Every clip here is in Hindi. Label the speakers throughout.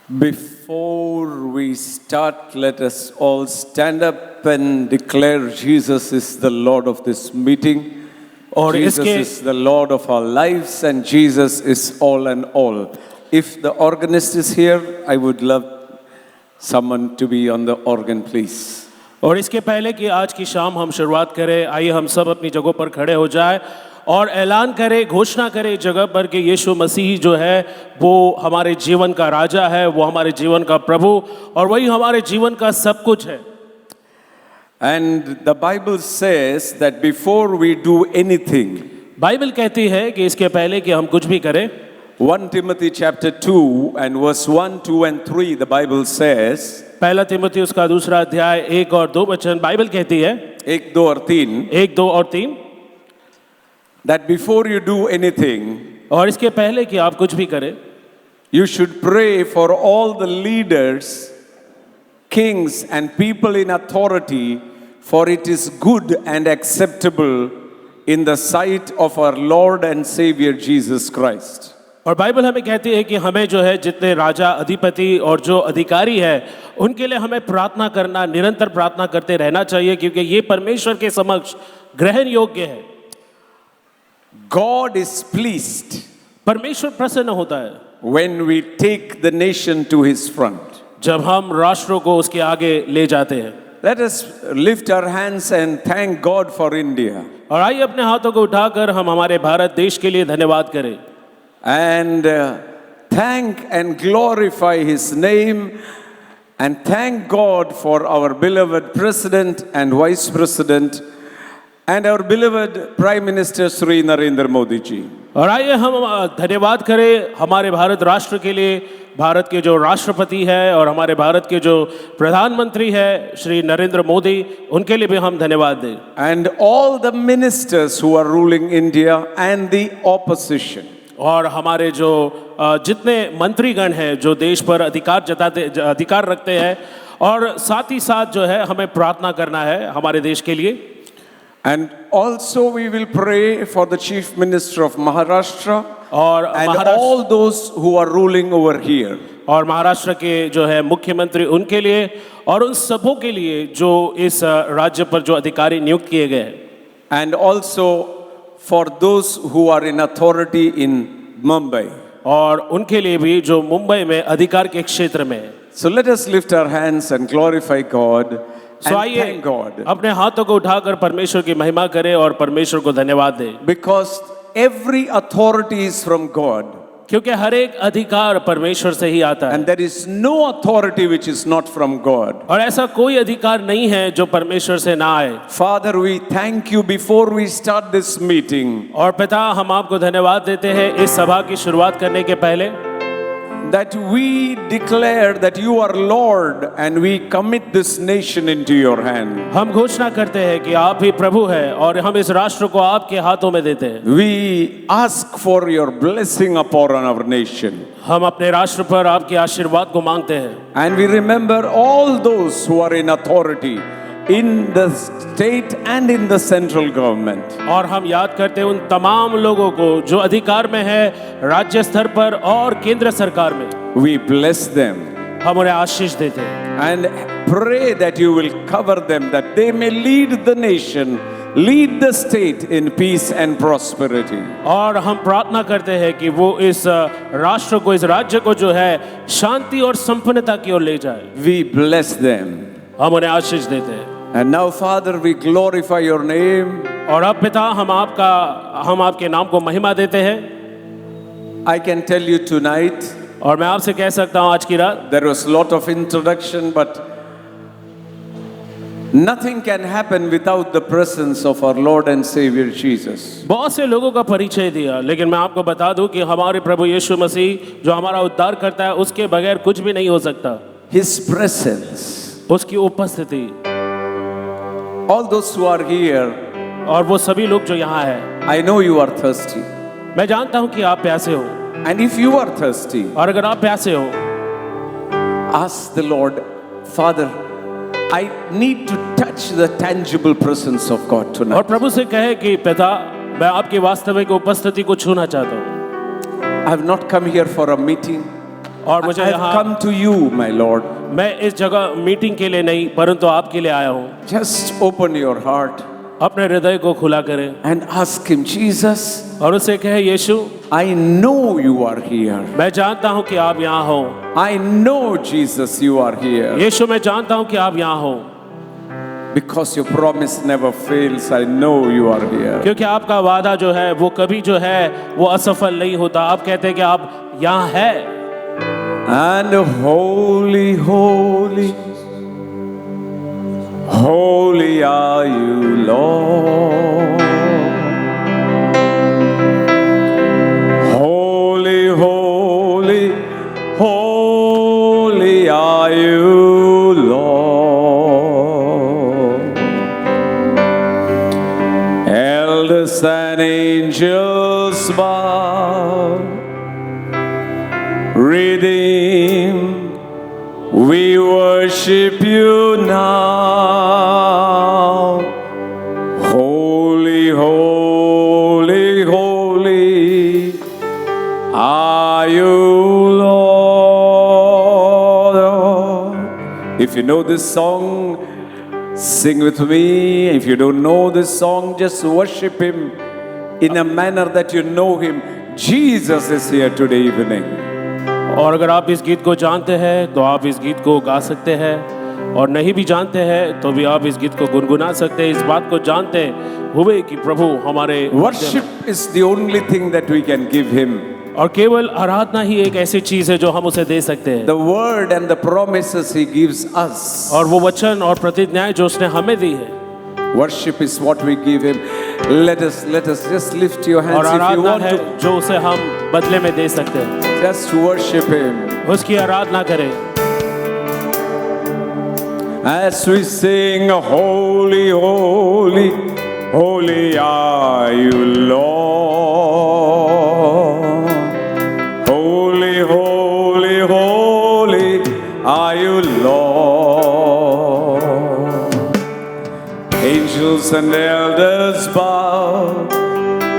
Speaker 1: Before we start, let us all stand up and declare Jesus is the Lord of this meeting. Jesus is the Lord of our lives and Jesus is all and all. If the organist is here, I would love someone to be on the organ, please.
Speaker 2: और इसके पहले कि आज की शाम हम शुरुआत करें, आइए हम सब अपनी जगहों पर खड़े हो जाएं और ऐलान करें, घोषणा करें जगह पर कि यीशु मसीह जो है वो हमारे जीवन का राजा है, वो हमारे जीवन का प्रभु और वही हमारे जीवन का सब कुछ है.
Speaker 1: And the Bible says that before we do anything,
Speaker 2: Bible कहती है कि इसके पहले कि हम कुछ भी करें,
Speaker 1: 1 Timothy chapter 2 and verse 1, 2 and 3, the Bible says,
Speaker 2: पहला तिमोथी उसका दूसरा अध्याय 1 और 2 वचन बाइबल कहती है,
Speaker 1: 1, 2 और 3,
Speaker 2: 1, 2 और 3,
Speaker 1: that before you do anything,
Speaker 2: और इसके पहले कि आप कुछ भी करें,
Speaker 1: you should pray for all the leaders, kings and people in authority, for it is good and acceptable in the sight of our Lord and Savior Jesus Christ.
Speaker 2: और बाइबल हमें कहती है कि हमें जो है जितने राजा, अधिपति और जो अधिकारी है उनके लिए हमें प्रार्थना करना, निरंतर प्रार्थना करते रहना चाहिए क्योंकि ये परमेश्वर के समक्ष ग्रहण योग्य है.
Speaker 1: God is pleased
Speaker 2: परमेश्वर प्रसन्न होता है
Speaker 1: when we take the nation to his front.
Speaker 2: जब हम राष्ट्रों को उसके आगे ले जाते हैं.
Speaker 1: Let us lift our hands and thank God for India.
Speaker 2: और आइए अपने हाथों को उठाकर हम हमारे भारत देश के लिए धन्यवाद करें
Speaker 1: And thank and glorify his name and thank God for our beloved President and Vice President and our beloved Prime Minister Sri Narendra Modi ji.
Speaker 2: और आइए हम धन्यवाद करें हमारे भारत राष्ट्र के लिए, भारत के जो राष्ट्रपति है और हमारे भारत के जो प्रधानमंत्री है श्री नरेंद्र मोदी, उनके लिए भी हम धन्यवाद दें.
Speaker 1: And all the ministers who are ruling India and the opposition.
Speaker 2: और हमारे जो जितने मंत्रीगण हैं जो देश पर अधिकार रखते हैं और साथ ही साथ जो है हमें प्रार्थना करना है हमारे देश के लिए.
Speaker 1: And also we will pray for the Chief Minister of Maharashtra and all those who are ruling over here.
Speaker 2: और महाराष्ट्र के जो है मुख्यमंत्री उनके लिए और उन सबों के लिए जो इस राज्य पर जो अधिकारी नियुक्त किए गए.
Speaker 1: And also for those who are in authority in Mumbai.
Speaker 2: और उनके लिए भी जो मुंबई में अधिकार के क्षेत्र में.
Speaker 1: So let us lift our hands and glorify God and thank God.
Speaker 2: अपने हाथों को उठाकर परमेश्वर की महिमा करें और परमेश्वर को धन्यवाद दें.
Speaker 1: Because every authority is from God.
Speaker 2: क्योंकि हर एक अधिकार परमेश्वर से ही आता है.
Speaker 1: And there is no authority which is not from God.
Speaker 2: और ऐसा कोई अधिकार नहीं है जो परमेश्वर से ना आए.
Speaker 1: Father, we thank you before we start this meeting.
Speaker 2: और पिता हम आपको धन्यवाद देते हैं इस सभा की शुरुआत करने के पहले
Speaker 1: that we declare that you are Lord and we commit this nation into your hand.
Speaker 2: हम घोषणा करते हैं कि आप ही प्रभु हैं और हम इस राष्ट्र को आपके हाथों में देते हैं.
Speaker 1: We ask for your blessing upon our nation.
Speaker 2: हम अपने राष्ट्र पर आपके आशीर्वाद को मांगते हैं.
Speaker 1: And we remember all those who are in authority in the state and in the central government.
Speaker 2: और हम याद करते हैं उन तमाम लोगों को जो अधिकार में है राज्य स्तर पर और केंद्र सरकार में.
Speaker 1: We bless them.
Speaker 2: हम उन्हें आशीष देते हैं.
Speaker 1: And pray that you will cover them, that they may lead the nation, lead the state in peace and prosperity.
Speaker 2: और हम प्रार्थना करते हैं कि वो इस राष्ट्र को, इस राज्य को जो है शांति और संपन्नता की ओर ले जाए.
Speaker 1: We bless them.
Speaker 2: हम उन्हें आशीष देते हैं.
Speaker 1: And now, Father, we glorify your name.
Speaker 2: और अब पिता हम आपके नाम को महिमा देते हैं.
Speaker 1: I can tell you tonight.
Speaker 2: और मैं आपसे कह सकता हूँ आज की रात.
Speaker 1: There was a lot of introduction, but nothing can happen without the presence of our Lord and Savior Jesus.
Speaker 2: बहुत से लोगों का परिचय दिया, लेकिन मैं आपको बता दूं कि हमारे प्रभु यीशु मसीह जो हमारा उद्धार करता है उसके बगैर कुछ भी नहीं हो सकता.
Speaker 1: His presence.
Speaker 2: उसकी उपस्थिति.
Speaker 1: All those who are here.
Speaker 2: और वो सभी लोग जो यहाँ हैं.
Speaker 1: I know you are thirsty.
Speaker 2: मैं जानता हूँ कि आप प्यासे हो.
Speaker 1: And if you are thirsty.
Speaker 2: और अगर आप प्यासे हो.
Speaker 1: Ask the Lord, Father, I need to touch the tangible presence of God tonight.
Speaker 2: और प्रभु से कहे कि पिता मैं आपकी वास्तविक उपस्थिति को छूना चाहता हूँ.
Speaker 1: I have not come here for a meeting.
Speaker 2: और मुझे
Speaker 1: I've
Speaker 2: यहाँ
Speaker 1: come to you, my Lord.
Speaker 2: मैं इस जगह मीटिंग के लिए नहीं परंतु आपके लिए आया हूँ।
Speaker 1: Just open your heart
Speaker 2: अपने हृदय को खुला करें
Speaker 1: and ask him, Jesus,
Speaker 2: और उससे कहे यीशु
Speaker 1: I know you are here.
Speaker 2: मैं जानता हूँ कि आप यहाँ हो।
Speaker 1: I know, Jesus, you are here.
Speaker 2: यीशु मैं जानता हूँ कि आप यहाँ हो
Speaker 1: Because your promise never fails, I know you are here.
Speaker 2: क्योंकि आपका वादा जो है वो कभी जो है वो असफल नहीं होता। आप कहते हैं कि आप यहाँ है।
Speaker 1: And holy, holy, holy are you, Lord. Holy, holy, holy are you, Lord. Elders and angels bow. Redeemed, we worship you now. Holy, holy, holy are you, Lord. If you know this song, sing with me. If you don't know this song, just worship him in a manner that you know him. Jesus is here today evening.
Speaker 2: और अगर आप इस गीत को जानते हैं तो आप इस गीत को गा सकते हैं और नहीं भी जानते हैं तो भी आप इस गीत को गुनगुना सकते हैं। इस बात को जानते हुए कि प्रभु हमारे
Speaker 1: Worship is the only thing that we can give him.
Speaker 2: और केवल आराधना ही एक ऐसी चीज है जो हम उसे दे सकते हैं।
Speaker 1: The word and the promises he gives us.
Speaker 2: और वो वचन और प्रतिज्ञाएं जो उसने हमें दी है।
Speaker 1: Worship is what we give him. Let us just lift your
Speaker 2: और
Speaker 1: hands if you
Speaker 2: Aradhana
Speaker 1: want
Speaker 2: है
Speaker 1: to.
Speaker 2: जो उसे हम बदले में दे सकते हैं।
Speaker 1: Just worship him.
Speaker 2: उसकी आराधना करें।
Speaker 1: As we sing, holy, holy, holy are you, Lord. Holy, holy, holy are you, Lord. Angels and elders bow,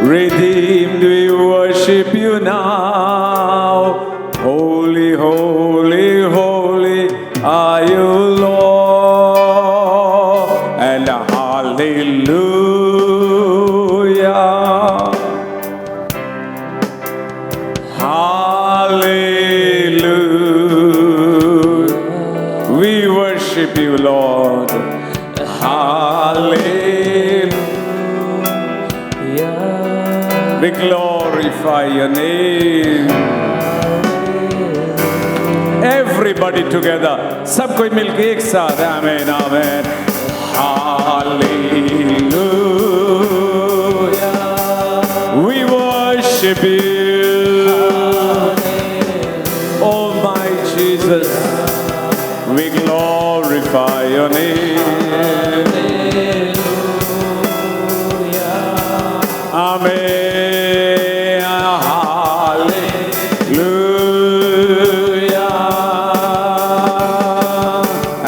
Speaker 1: redeemed we worship you now. Holy, holy, holy are you, Lord. And hallelujah. Hallelujah. We worship you, Lord. Hallelujah. We glorify your name. Everybody together. सब कोई मिलके एक साथ आमेन आमेन. Hallelujah. We worship you. Oh my Jesus. We glorify your name. Amen. Hallelujah.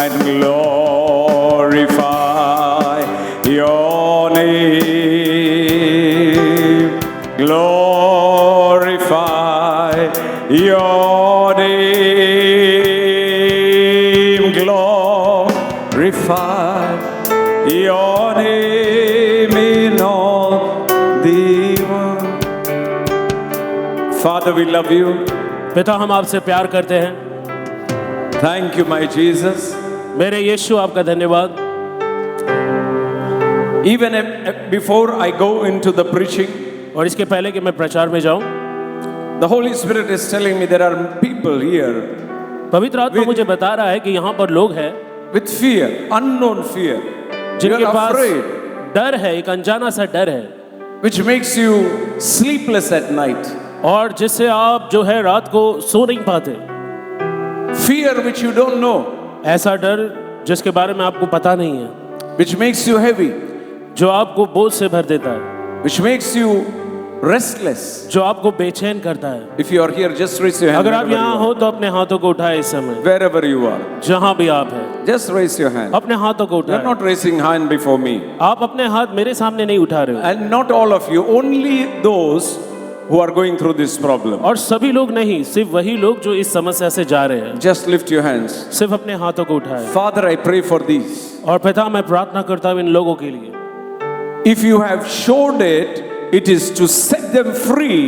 Speaker 1: And glorify your name. Glorify your name. Glorify your name in all the world. Father, we love you.
Speaker 2: पिता हम आपसे प्यार करते हैं।
Speaker 1: Thank you, my Jesus.
Speaker 2: मेरे यीशु आपका धन्यवाद।
Speaker 1: Even before I go into the preaching,
Speaker 2: और इसके पहले कि मैं प्रचार में जाऊं,
Speaker 1: the Holy Spirit is telling me there are people here
Speaker 2: पवित्र आत्मा मुझे बता रहा है कि यहाँ पर लोग हैं
Speaker 1: with fear, unknown fear. You
Speaker 2: जिनके
Speaker 1: are
Speaker 2: पास
Speaker 1: afraid,
Speaker 2: डर है, एक अनजाना सा डर है
Speaker 1: which makes you sleepless at night.
Speaker 2: और जिससे आप जो है रात को सो नहीं पाते।
Speaker 1: Fear which you don't know,
Speaker 2: ऐसा डर जिसके बारे में आपको पता नहीं है,
Speaker 1: which makes you heavy,
Speaker 2: जो आपको बोझ से भर देता है,
Speaker 1: which makes you restless.
Speaker 2: जो आपको बेचैन करता है।
Speaker 1: If you are here, just raise your hand.
Speaker 2: अगर आप
Speaker 1: wherever
Speaker 2: यहाँ
Speaker 1: you
Speaker 2: हो तो अपने हाथों को उठाए इस समय,
Speaker 1: are. Wherever you are,
Speaker 2: जहाँ भी आप हैं,
Speaker 1: just raise your hand.
Speaker 2: अपने हाथों को
Speaker 1: You are
Speaker 2: उठाए।
Speaker 1: not raising hand before me.
Speaker 2: आप अपने हाथ मेरे सामने नहीं उठा रहे हो।
Speaker 1: And not all of you, only those who are going through this problem.
Speaker 2: और सभी लोग नहीं, सिर्फ वही लोग जो इस समस्या से जा रहे हैं।
Speaker 1: Just lift your hands.
Speaker 2: सिर्फ अपने हाथों को उठाएं।
Speaker 1: Father, I pray for these.
Speaker 2: और पिता, मैं प्रार्थना करता हूँ इन लोगों के लिए।
Speaker 1: If you have showed it, it is to set them free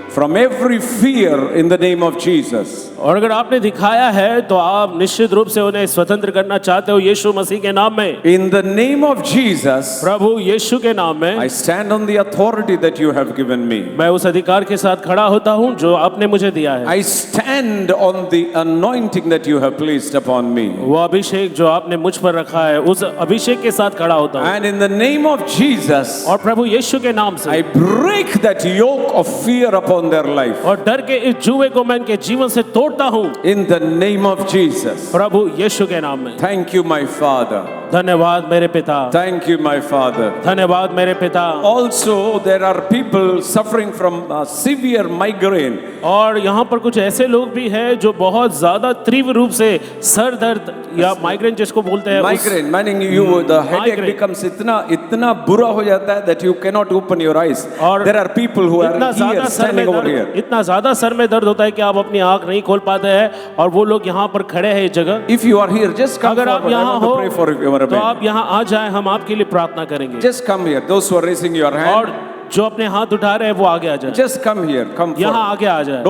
Speaker 1: from every fear in the name of Jesus.
Speaker 2: और अगर आपने दिखाया है तो आप निश्चित रूप से उन्हें स्वतंत्र करना चाहते हो यीशु मसीह के नाम में।
Speaker 1: In the name of Jesus,
Speaker 2: प्रभु यीशु के नाम में
Speaker 1: I stand on the authority that you have given me.
Speaker 2: मैं उस अधिकार के साथ खड़ा होता हूँ जो आपने मुझे दिया है।
Speaker 1: I stand on the anointing that you have placed upon me.
Speaker 2: वो अभिषेक जो आपने मुझ पर रखा है, उस अभिषेक के साथ खड़ा होता हूँ।
Speaker 1: And in the name of Jesus,
Speaker 2: और प्रभु यीशु के नाम से
Speaker 1: I break that yoke of fear upon their life.
Speaker 2: और डर के इस जुए को मैं इनके जीवन से तोड़ता हूँ
Speaker 1: In the name of Jesus.
Speaker 2: प्रभु यीशु के नाम में।
Speaker 1: Thank you, my Father.
Speaker 2: धन्यवाद मेरे पिता।
Speaker 1: Thank you, my Father.
Speaker 2: धन्यवाद मेरे पिता।
Speaker 1: Also, there are people suffering from severe migraine.
Speaker 2: और यहाँ पर कुछ ऐसे लोग भी हैं जो बहुत ज्यादा तीव्र रूप से सर दर्द या माइग्रेन जिसको बोलते हैं
Speaker 1: Migraine, meaning you, the headache
Speaker 2: Migraine.
Speaker 1: becomes इतना बुरा हो जाता है that you cannot open your eyes.
Speaker 2: और
Speaker 1: There are people who are
Speaker 2: इतना
Speaker 1: here,
Speaker 2: ज्यादा सर में
Speaker 1: standing over here.
Speaker 2: दर्द, इतना ज्यादा सर में दर्द होता है कि आप अपनी आंख नहीं खोल पाते हैं और वो लोग यहाँ पर खड़े हैं इस जगह।
Speaker 1: If you are here, just come
Speaker 2: अगर आप
Speaker 1: forward. I
Speaker 2: यहाँ
Speaker 1: want to
Speaker 2: हो
Speaker 1: pray for you.
Speaker 2: तो आप यहाँ आ जाएं, हम आपके लिए प्रार्थना करेंगे।
Speaker 1: Just come here. Those who are raising your hand,
Speaker 2: और जो अपने हाथ उठा रहे हैं वो आगे आ जाए,
Speaker 1: just come here. Come
Speaker 2: यहाँ
Speaker 1: forward.
Speaker 2: आगे आ जाए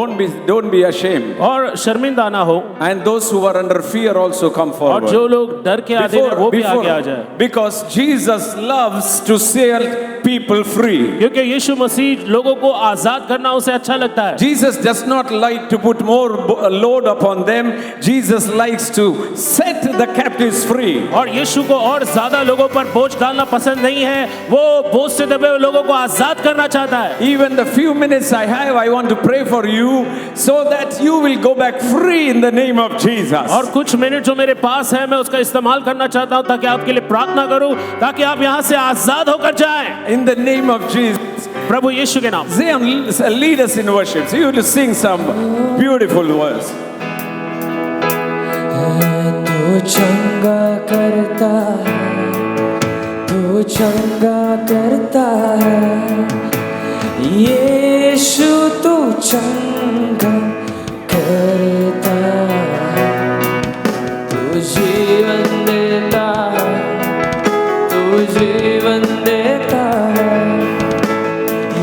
Speaker 1: Don't be ashamed.
Speaker 2: और शर्मिंदा ना हो।
Speaker 1: And those who are under fear also come
Speaker 2: और
Speaker 1: forward.
Speaker 2: जो लोग डर के आधीन हैं वो भी आगे आ जाए,
Speaker 1: Because Jesus loves to set people free.
Speaker 2: क्योंकि यीशु मसीह लोगों को आजाद करना उसे अच्छा लगता है।
Speaker 1: Jesus does not like to put more load upon them. Jesus likes to set the captives free.
Speaker 2: और यीशु को और ज्यादा लोगों पर बोझ डालना पसंद नहीं है, वो बोझ से दबे हुए लोगों को आजाद करना चाहता है।
Speaker 1: Even the few minutes I have, I want to pray for you so that you will go back free in the name of Jesus.
Speaker 2: और कुछ मिनट जो मेरे पास है मैं उसका इस्तेमाल करना चाहता हूं ताकि आपके लिए प्रार्थना करूं, ताकि आप यहां से आजाद होकर जाएं
Speaker 1: In the name of Jesus.
Speaker 2: प्रभु यीशु के नाम।
Speaker 1: Zion, lead us in worship. So you will sing some beautiful words.
Speaker 3: तू चंगा करता है, तू चंगा करता है, यीशु तू चंगा करता है, तू जीवन देता है, तू जीवन देता है,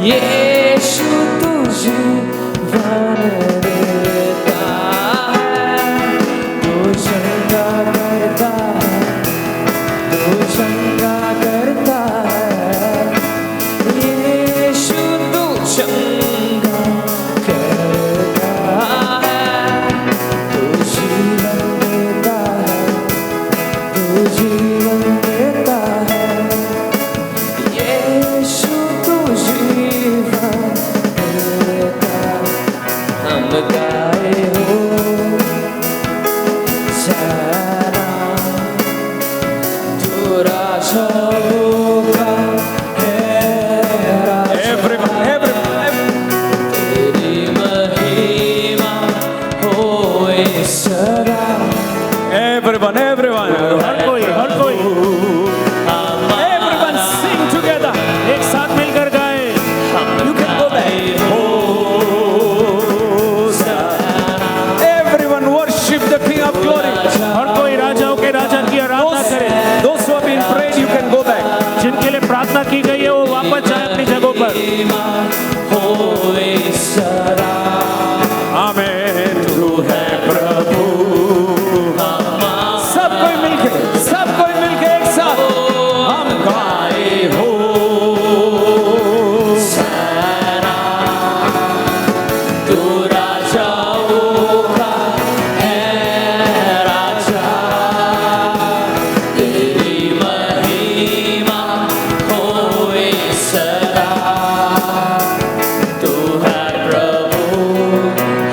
Speaker 3: यीशु तू जीवन देता है, तू चंगा करता है, तू चंगा करता है, यीशु तू चंगा करता है, तू जीवन देता है, तू जीवन देता है, यीशु तू जीवन देता है। हम गाए हो सारा तू राजा होगा है राजा, तेरी महिमा होए सदा।
Speaker 1: Everyone.
Speaker 2: हर कोई
Speaker 1: Everyone sing together.
Speaker 2: एक साथ मिलकर गाएं।
Speaker 1: You can go back. Everyone worship the King of Glory.
Speaker 2: हर कोई राजाओं के राजा की आराधना करे।
Speaker 1: Those who have been prayed, you can go back.
Speaker 2: जिनके लिए प्रार्थना की गई है वो वापस जाए अपनी जगहों पर।
Speaker 3: होए सदा
Speaker 1: Amen.
Speaker 3: तू है प्रभु
Speaker 1: सब कोई मिलके एक साथ हम गाए हो
Speaker 3: सारा, तू राजाओं का है राजा, तेरी महिमा होए सदा, तू है प्रभु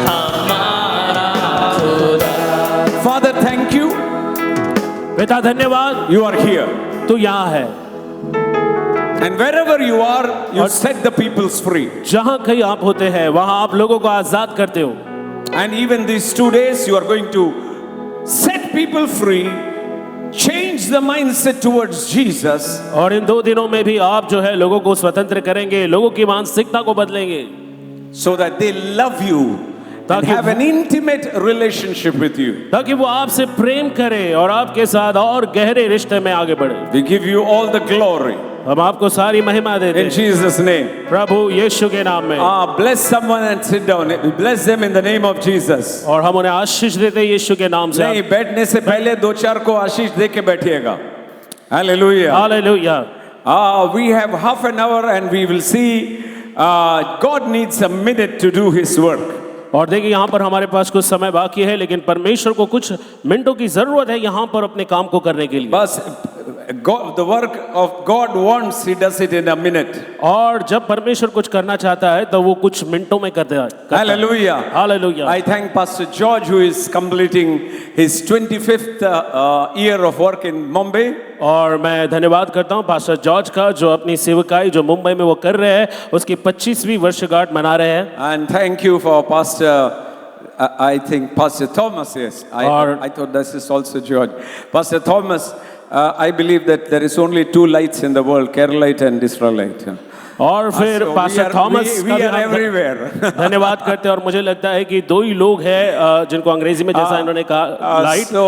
Speaker 3: हमारा खुदा।
Speaker 1: Father, thank you.
Speaker 2: पिता धन्यवाद,
Speaker 1: You are here.
Speaker 2: तू यहाँ है।
Speaker 1: And wherever you are, you set the peoples free.
Speaker 2: जहाँ कहीं आप होते हैं वहाँ आप लोगों को आजाद करते हो।
Speaker 1: And even these 2 days, you are going to set people free, change the mindset towards Jesus,
Speaker 2: और इन 2 दिनों में भी आप जो है लोगों को स्वतंत्र करेंगे, लोगों की मानसिकता को बदलेंगे।
Speaker 1: so that they love you and
Speaker 2: ताकि-
Speaker 1: have an intimate relationship with you.
Speaker 2: ताकि वो आपसे प्रेम करे और आपके साथ और गहरे रिश्ते में आगे बढ़े।
Speaker 1: We give you all the glory
Speaker 2: हम आपको सारी महिमा देते
Speaker 1: in
Speaker 2: हैं
Speaker 1: Jesus' name.
Speaker 2: प्रभु यीशु के नाम में।
Speaker 1: Bless someone and sit down. Bless them in the name of Jesus.
Speaker 2: और हम उन्हें आशीष देते हैं यीशु के नाम से।
Speaker 1: नहीं, बैठने से पहले दो चार को आशीष दे के बैठिएगा। Hallelujah.
Speaker 2: Hallelujah.
Speaker 1: We have half an hour and we will see God needs a minute to do His work.
Speaker 2: और देखिए यहाँ पर हमारे पास कुछ समय बाकी है, लेकिन परमेश्वर को कुछ मिनटों की जरूरत है यहाँ पर अपने काम को करने के लिए।
Speaker 1: बस God, the work of God wants, He does it in a minute.
Speaker 2: और जब परमेश्वर कुछ करना चाहता है तो वो कुछ मिनटों में करता है।
Speaker 1: Hallelujah.
Speaker 2: Hallelujah.
Speaker 1: I thank Pastor George who is completing his 25th year of work in Mumbai.
Speaker 2: और मैं धन्यवाद करता हूँ पास्टर जॉर्ज का, जो अपनी सेवकाई जो मुंबई में वो कर रहे हैं उसकी 25वीं वर्षगांठ मना रहे हैं।
Speaker 1: And thank you for Pastor, I think Pastor Thomas, yes. I thought this is also George. Pastor Thomas, I believe that there is only two lights in the world, Keralite and Israelite.
Speaker 2: और फिर
Speaker 1: So
Speaker 2: पास्टर थॉमस
Speaker 1: we
Speaker 2: का भी
Speaker 1: are
Speaker 2: हम
Speaker 1: everywhere.
Speaker 2: धन्यवाद करते हैं। और मुझे लगता है कि दो ही लोग हैं जिनको अंग्रेजी में जैसा इन्होंने कहा light.
Speaker 1: So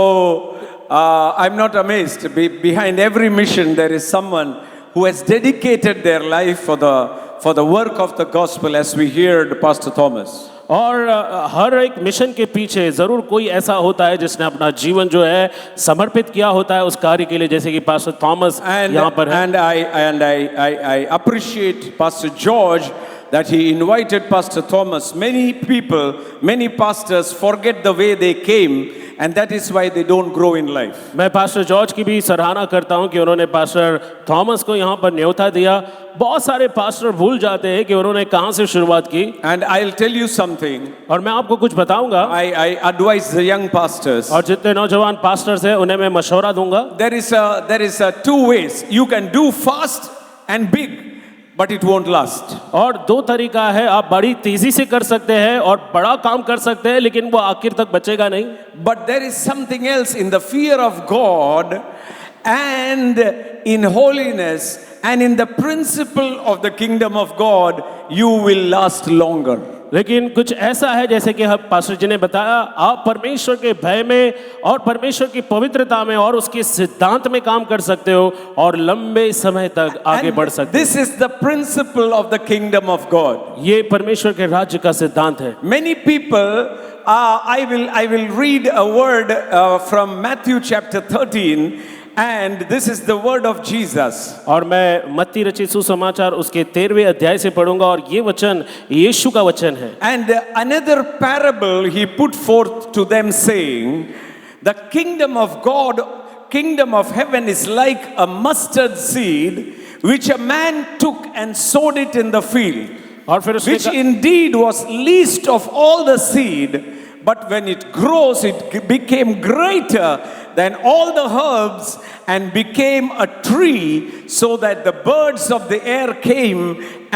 Speaker 1: I'm not amazed. Behind every mission, there is someone who has dedicated their life for the work of the gospel, as we heard Pastor Thomas.
Speaker 2: और हर एक मिशन के पीछे जरूर कोई ऐसा होता है जिसने अपना जीवन जो है समर्पित किया होता है उस कार्य के लिए, जैसे कि पास्टर थॉमस यहाँ पर है।
Speaker 1: And I appreciate Pastor George that he invited Pastor Thomas. Many people, many pastors forget the way they came, and that is why they don't grow in life.
Speaker 2: मैं पास्टर जॉर्ज की भी सराहना करता हूं कि उन्होंने पास्टर थॉमस को यहाँ पर न्योता दिया। बहुत सारे पास्टर भूल जाते हैं कि उन्होंने कहाँ से शुरुआत की।
Speaker 1: And I'll tell you something.
Speaker 2: और मैं आपको कुछ बताऊंगा।
Speaker 1: I advise the young pastors.
Speaker 2: और जितने नौजवान पास्टर्स हैं उन्हें मैं मशवरा दूंगा।
Speaker 1: There is a two ways. You can do fast and big, but it won't last.
Speaker 2: और दो तरीका है, आप बड़ी तेजी से कर सकते हैं और बड़ा काम कर सकते हैं, लेकिन वो आखिर तक बचेगा नहीं।
Speaker 1: But there is something else in the fear of God and in holiness and in the principle of the kingdom of God, you will last longer.
Speaker 2: लेकिन कुछ ऐसा है जैसे कि हम पास्टर जी ने बताया, आप परमेश्वर के भय में और परमेश्वर की पवित्रता में और उसके सिद्धांत में काम कर सकते हो और लंबे समय तक आगे बढ़ सकते हो।
Speaker 1: This is the principle of the kingdom of God.
Speaker 2: ये परमेश्वर के राज्य का सिद्धांत है।
Speaker 1: Many people, I will read a word from Matthew chapter 13. And this is the word of Jesus.
Speaker 2: और मैं मत्ती रचित सुसमाचार उसके 13वें अध्याय से पढ़ूंगा और ये वचन यीशु का वचन है।
Speaker 1: And another parable he put forth to them, saying, the kingdom of God, kingdom of heaven is like a mustard seed which a man took and sowed it in the field,
Speaker 2: और फिर उसने
Speaker 1: which indeed was least of all the seed, but when it grows it became greater than all the herbs and became a tree, so that the birds of the air came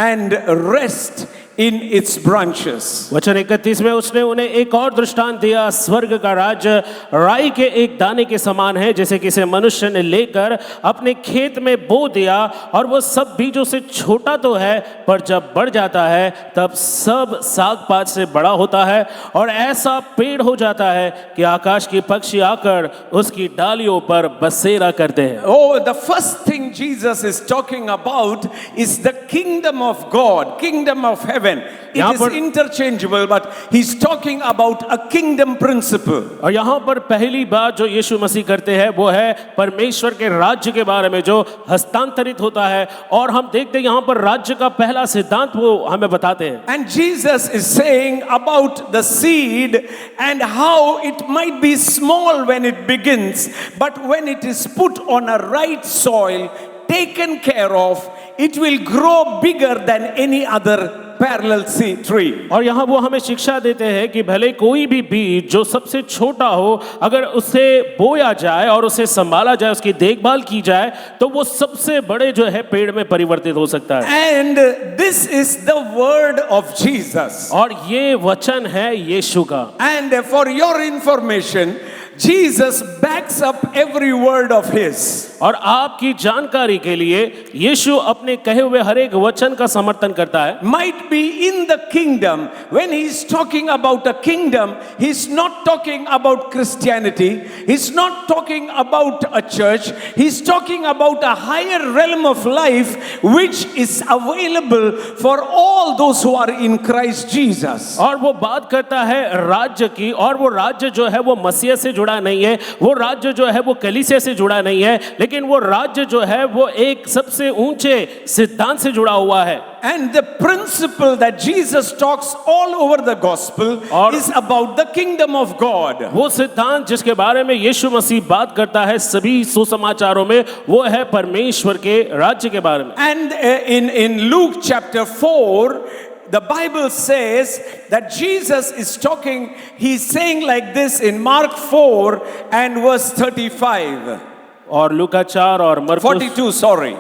Speaker 1: and rest in its branches.
Speaker 2: वचन 31 में उसने उन्हें एक और दृष्टांत दिया, स्वर्ग का राज्य राई के एक दाने के समान है, जैसे किसी मनुष्य ने लेकर अपने खेत में बो दिया, और वो सब बीजों से छोटा तो है पर जब बढ़ जाता है तब सब साग पात से बड़ा होता है और ऐसा पेड़ हो जाता है कि आकाश के पक्षी आकर उसकी डालियों पर बसेरा करते हैं।
Speaker 1: Oh, the first thing Jesus is talking about is the kingdom of God, kingdom of heaven. It is interchangeable, but he's talking about a kingdom principle.
Speaker 2: और यहाँ पर पहली बात जो यीशु मसीह करते हैं वो है परमेश्वर के राज्य के बारे में जो हस्तांतरित होता है, और हम देखते हैं यहाँ पर राज्य का पहला सिद्धांत वो हमें बताते हैं।
Speaker 1: And Jesus is saying about the seed and how it might be small when it begins, but when it is put on a right soil, taken care of, it will grow bigger than any other parallel tree.
Speaker 2: और यहाँ वो हमें शिक्षा देते हैं कि भले कोई भी बीज जो सबसे छोटा हो, अगर उसे बोया जाए और उसे संभाला जाए, उसकी देखभाल की जाए, तो वो सबसे बड़े जो है पेड़ में परिवर्तित हो सकता है।
Speaker 1: And this is the word of Jesus.
Speaker 2: और ये वचन है यीशु का।
Speaker 1: And for your information, Jesus backs up every word of his.
Speaker 2: और आपकी जानकारी के लिए यीशु अपने कहे हुए हर एक वचन का समर्थन करता है।
Speaker 1: Might be in the kingdom. When he's talking about a kingdom, he's not talking about Christianity. He's not talking about a church. He's talking about a higher realm of life which is available for all those who are in Christ Jesus.
Speaker 2: और वो बात करता है राज्य की, और वो राज्य जो है वो मसीह से जुड़ा नहीं है, वो राज्य जो है वो कलीसिया से जुड़ा नहीं है, लेकिन वो राज्य जो है वो एक सबसे ऊंचे सिद्धांत से जुड़ा हुआ है।
Speaker 1: And the principle that Jesus talks all over the gospel is about the kingdom of God.
Speaker 2: वो सिद्धांत जिसके बारे में यीशु मसीह बात करता है सभी सुसमाचारों में, वो है परमेश्वर के राज्य के बारे में।
Speaker 1: And in Luke chapter 4, the Bible says that Jesus is talking, he's saying like this in Mark 4 and verse 35.
Speaker 2: और लूका 4 और मरकुस
Speaker 1: 42, sorry.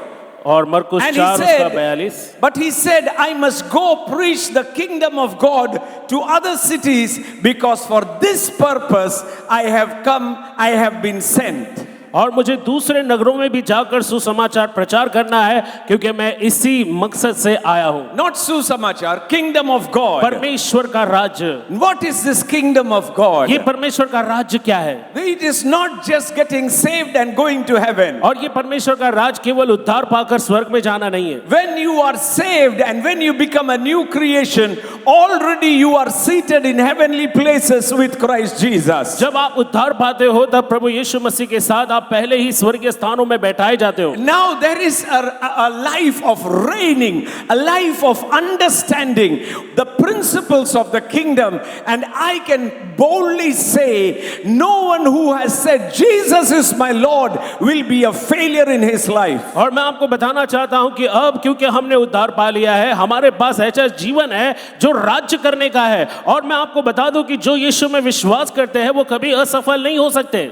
Speaker 2: और मरकुस
Speaker 1: And
Speaker 2: 4
Speaker 1: he
Speaker 2: उसका
Speaker 1: said,
Speaker 2: 42।
Speaker 1: but he said, I must go preach the kingdom of God to other cities because for this purpose I have come, I have been sent.
Speaker 2: और मुझे दूसरे नगरों में भी जाकर सुसमाचार प्रचार करना है क्योंकि मैं इसी मकसद से आया हूं।
Speaker 1: Not susamachar, kingdom of God.
Speaker 2: परमेश्वर का राज्य।
Speaker 1: What is this kingdom of God?
Speaker 2: ये परमेश्वर का राज्य क्या है?
Speaker 1: It is not just getting saved and going to heaven.
Speaker 2: और ये परमेश्वर का राज केवल उद्धार पाकर स्वर्ग में जाना नहीं है।
Speaker 1: When you are saved and when you become a new creation, already you are seated in heavenly places with Christ Jesus.
Speaker 2: जब आप उद्धार पाते हो तब प्रभु यीशु मसीह के साथ आप पहले ही स्वर्गीय स्थानों में बैठाए जाते हो।
Speaker 1: Now there is a life of reigning, a life of understanding the principles of the kingdom, and I can boldly say no one who has said Jesus is my Lord will be a failure in his life.
Speaker 2: और मैं आपको बताना चाहता हूं कि अब क्योंकि हमने उद्धार पा लिया है, हमारे पास ऐसा जीवन है जो राज्य करने का है, और मैं आपको बता दूं कि जो यीशु में विश्वास करते हैं वो कभी असफल नहीं हो सकते।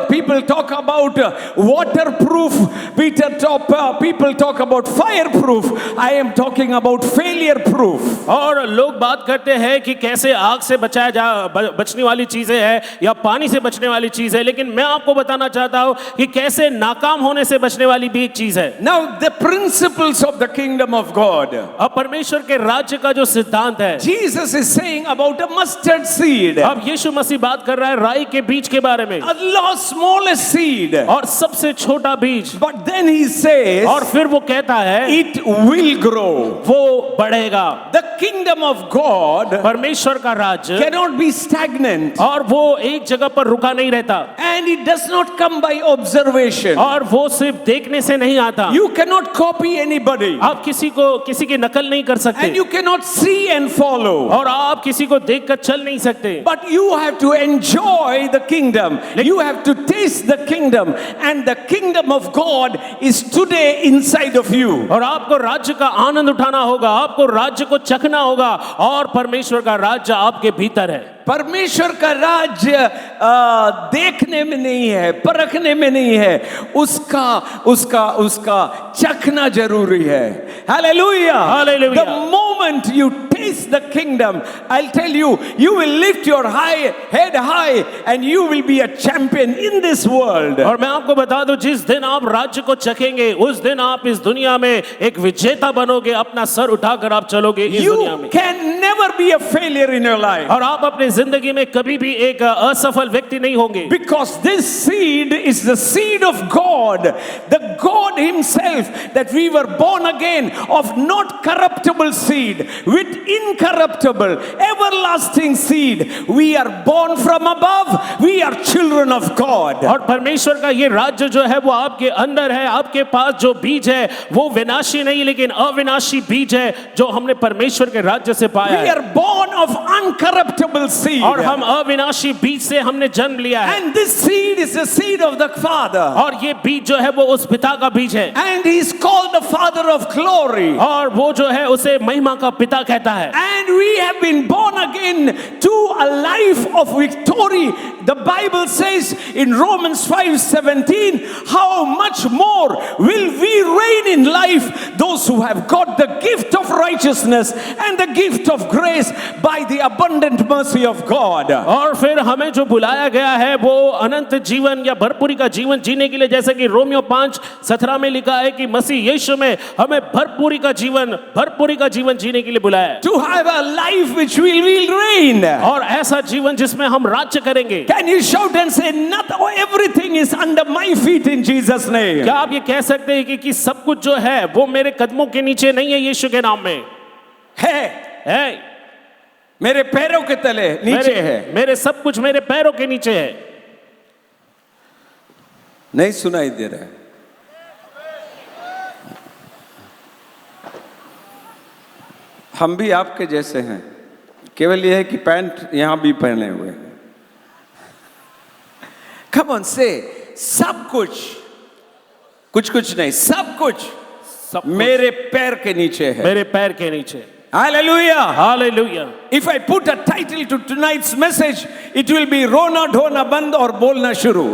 Speaker 1: People talk about waterproof, people talk about fireproof. I am talking about failure proof.
Speaker 2: और लोग बात करते हैं कि कैसे आग से बचने वाली चीजें हैं या पानी से बचने वाली चीज है, लेकिन मैं आपको बताना चाहता हूं कि कैसे नाकाम होने से बचने वाली भी एक चीज है।
Speaker 1: Now the principles of the kingdom of God.
Speaker 2: अब परमेश्वर के राज्य का जो सिद्धांत है,
Speaker 1: Jesus is saying about a mustard seed.
Speaker 2: अब यीशु मसीह बात कर रहा है राई के बीज के बारे में,
Speaker 1: A smallest seed.
Speaker 2: और सबसे छोटा बीज।
Speaker 1: But then he says,
Speaker 2: और फिर वो कहता है
Speaker 1: it will grow.
Speaker 2: वो बढ़ेगा।
Speaker 1: The kingdom of God
Speaker 2: परमेश्वर का राज्य
Speaker 1: cannot be stagnant.
Speaker 2: और वो एक जगह पर रुका नहीं रहता,
Speaker 1: And it does not come by observation.
Speaker 2: और वो सिर्फ देखने से नहीं आता।
Speaker 1: You cannot copy anybody.
Speaker 2: आप किसी की नकल नहीं कर सकते,
Speaker 1: And you cannot see and follow.
Speaker 2: और आप किसी को देखकर चल नहीं सकते।
Speaker 1: But you have to enjoy the kingdom. You have to taste the kingdom. And the kingdom of God is today inside of you.
Speaker 2: और आपको राज्य का आनंद उठाना होगा, आपको राज्य को चखना होगा, और परमेश्वर का राज्य आपके भीतर है।
Speaker 1: परमेश्वर का राज्य देखने में नहीं है, परखने में नहीं है, उसका चखना जरूरी है। Hallelujah.
Speaker 2: Hallelujah.
Speaker 1: The moment you taste the kingdom, I'll tell you, you will lift your head high and you will be a champion in this world.
Speaker 2: और मैं आपको बता दूं, जिस दिन आप राज्य को चखेंगे उस दिन आप इस दुनिया में एक विजेता बनोगे, अपना सर उठाकर आप चलोगे इस दुनिया में।
Speaker 1: You can never be a failure in your life.
Speaker 2: और आप अपने जिंदगी में कभी भी एक असफल व्यक्ति नहीं होंगे,
Speaker 1: because this seed is the seed of God, the God himself, that we were born again of not corruptible seed with incorruptible everlasting seed. We are born from above, we are children of God.
Speaker 2: और परमेश्वर का ये राज्य जो है वो आपके अंदर है, आपके पास जो बीज है वो विनाशी नहीं लेकिन अविनाशी बीज है जो हमने परमेश्वर के राज्य से पाया
Speaker 1: We
Speaker 2: है।
Speaker 1: are born of uncorruptible seed.
Speaker 2: और हम अविनाशी बीज से हमने जन्म लिया है।
Speaker 1: And this seed is the seed of the Father.
Speaker 2: और ये बीज जो है वो उस पिता का बीज है।
Speaker 1: And he is called the Father of glory.
Speaker 2: और वो जो है उसे महिमा का पिता कहता है।
Speaker 1: And we have been born again to a life of victory the Bible says in Romans 5:17, how much more will we reign in life, those who have got the gift of righteousness and the gift of grace by the abundant mercy of God.
Speaker 2: और फिर हमें जो बुलाया गया है वो अनंत जीवन या भरपूरी का जीवन जीने के लिए, जैसे कि रोमियो 5:17 में लिखा है कि मसीह यीशु में हमें भरपूरी का जीवन जीने के लिए बुलाया है।
Speaker 1: To have a life which will reign.
Speaker 2: और ऐसा जीवन जिसमें हम राज्य करेंगे।
Speaker 1: Can you shout and say, not everything is under my feet in Jesus' name?
Speaker 2: क्या आप ये कह सकते हैं कि सब कुछ जो है वो मेरे कदमों के नीचे नहीं है, यीशु के नाम में है,
Speaker 1: मेरे पैरों के तले नीचे है।
Speaker 2: मेरे सब कुछ मेरे पैरों के नीचे है।
Speaker 1: नहीं सुनाई दे रहा है? हम भी आपके जैसे हैं, केवल यह है कि पैंट यहां भी पहने हुए हैं। Come on, say, सब कुछ नहीं, सब कुछ मेरे पैर के नीचे है।
Speaker 2: मेरे पैर के नीचे।
Speaker 1: Hallelujah.
Speaker 2: Hallelujah.
Speaker 1: If I put a title to tonight's message, it will be रोना ढोना बंद और बोलना शुरू।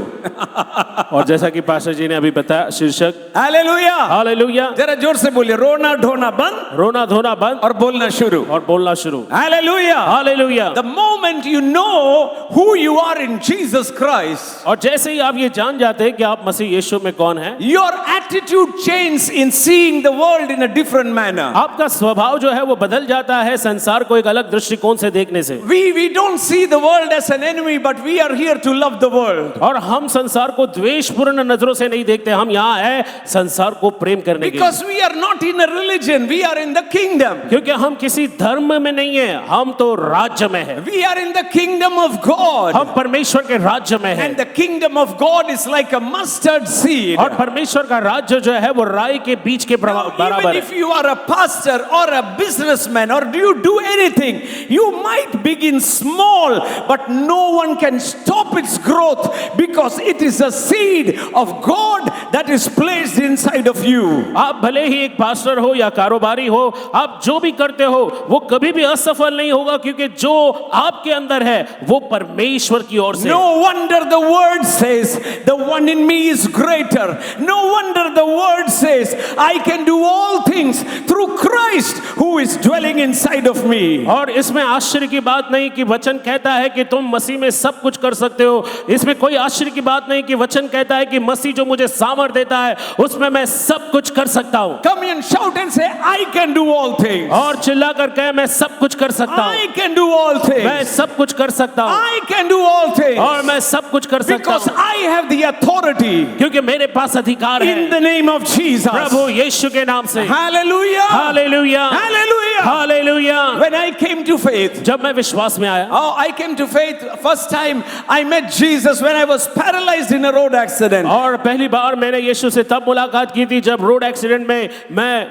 Speaker 2: और जैसा कि पास्टर जी ने अभी बताया शीर्षक,
Speaker 1: Hallelujah.
Speaker 2: Hallelujah.
Speaker 1: जरा जोर से बोलिए, रोना ढोना बंद,
Speaker 2: रोना धोना बंद
Speaker 1: और बोलना शुरू।
Speaker 2: और बोलना शुरू।
Speaker 1: Hallelujah.
Speaker 2: Hallelujah.
Speaker 1: The moment you know who you are in Jesus Christ,
Speaker 2: और जैसे ही आप ये जान जाते हैं कि आप मसीह यीशु में कौन है,
Speaker 1: your attitude changes in seeing the world in a different manner.
Speaker 2: आपका स्वभाव जो है वो बदल जाता है संसार को एक अलग दृष्टिकोण से देखने से।
Speaker 1: We don't see the world as an enemy, but we are here to love the world.
Speaker 2: और हम संसार को द्वेषपूर्ण नजरों से नहीं देखते, हम यहाँ हैं संसार को प्रेम करने के लिए।
Speaker 1: Because we are not in a religion, we are in the kingdom.
Speaker 2: क्योंकि हम किसी धर्म में नहीं हैं, हम तो राज्य में हैं।
Speaker 1: We are in the kingdom of God.
Speaker 2: हम परमेश्वर के राज्य में हैं।
Speaker 1: And the kingdom of God is like a mustard seed.
Speaker 2: और परमेश्वर का राज्य जो है वो राई के बीज के बराबर
Speaker 1: Even
Speaker 2: है।
Speaker 1: if you are a pastor or a businessman or do you do anything, you might begin small, but no one can stop its growth because it is a seed of God that is placed inside of you.
Speaker 2: आप भले ही एक पास्टर हो या कारोबारी हो, आप जो भी करते हो वो कभी भी असफल नहीं होगा, क्योंकि जो आपके अंदर है वो परमेश्वर की ओर से।
Speaker 1: No wonder the word says the one in me is greater. No wonder the word says I can do all things through Christ who is dwelling inside of me.
Speaker 2: और इसमें आश्चर्य की बात नहीं कि वचन कहता है कि तुम मसीह में सब कुछ कर सकते हो। इसमें कोई आश्चर्य की बात नहीं कि वचन कहता है कि मसीह जो मुझे सामर्थ देता है उसमें मैं सब कुछ कर सकता हूँ।
Speaker 1: Come and shout and say I can do all things.
Speaker 2: और चिल्ला कर कहे मैं सब कुछ कर सकता हूँ।
Speaker 1: I can do all things.
Speaker 2: मैं सब कुछ कर सकता हूँ।
Speaker 1: I can do all things.
Speaker 2: और मैं सब कुछ कर सकता
Speaker 1: Because
Speaker 2: हूँ
Speaker 1: I have the authority
Speaker 2: क्योंकि मेरे पास अधिकार है।
Speaker 1: in the name of Jesus.
Speaker 2: प्रभु यीशु के नाम से।
Speaker 1: Hallelujah.
Speaker 2: Hallelujah
Speaker 1: Hallelujah.
Speaker 2: Hallelujah.
Speaker 1: When I came to faith,
Speaker 2: जब मैं विश्वास में आया,
Speaker 1: I came to faith first time I met Jesus when I was paralyzed in a road accident.
Speaker 2: और पहली बार मैंने यीशु से तब मुलाकात की थी जब रोड एक्सीडेंट में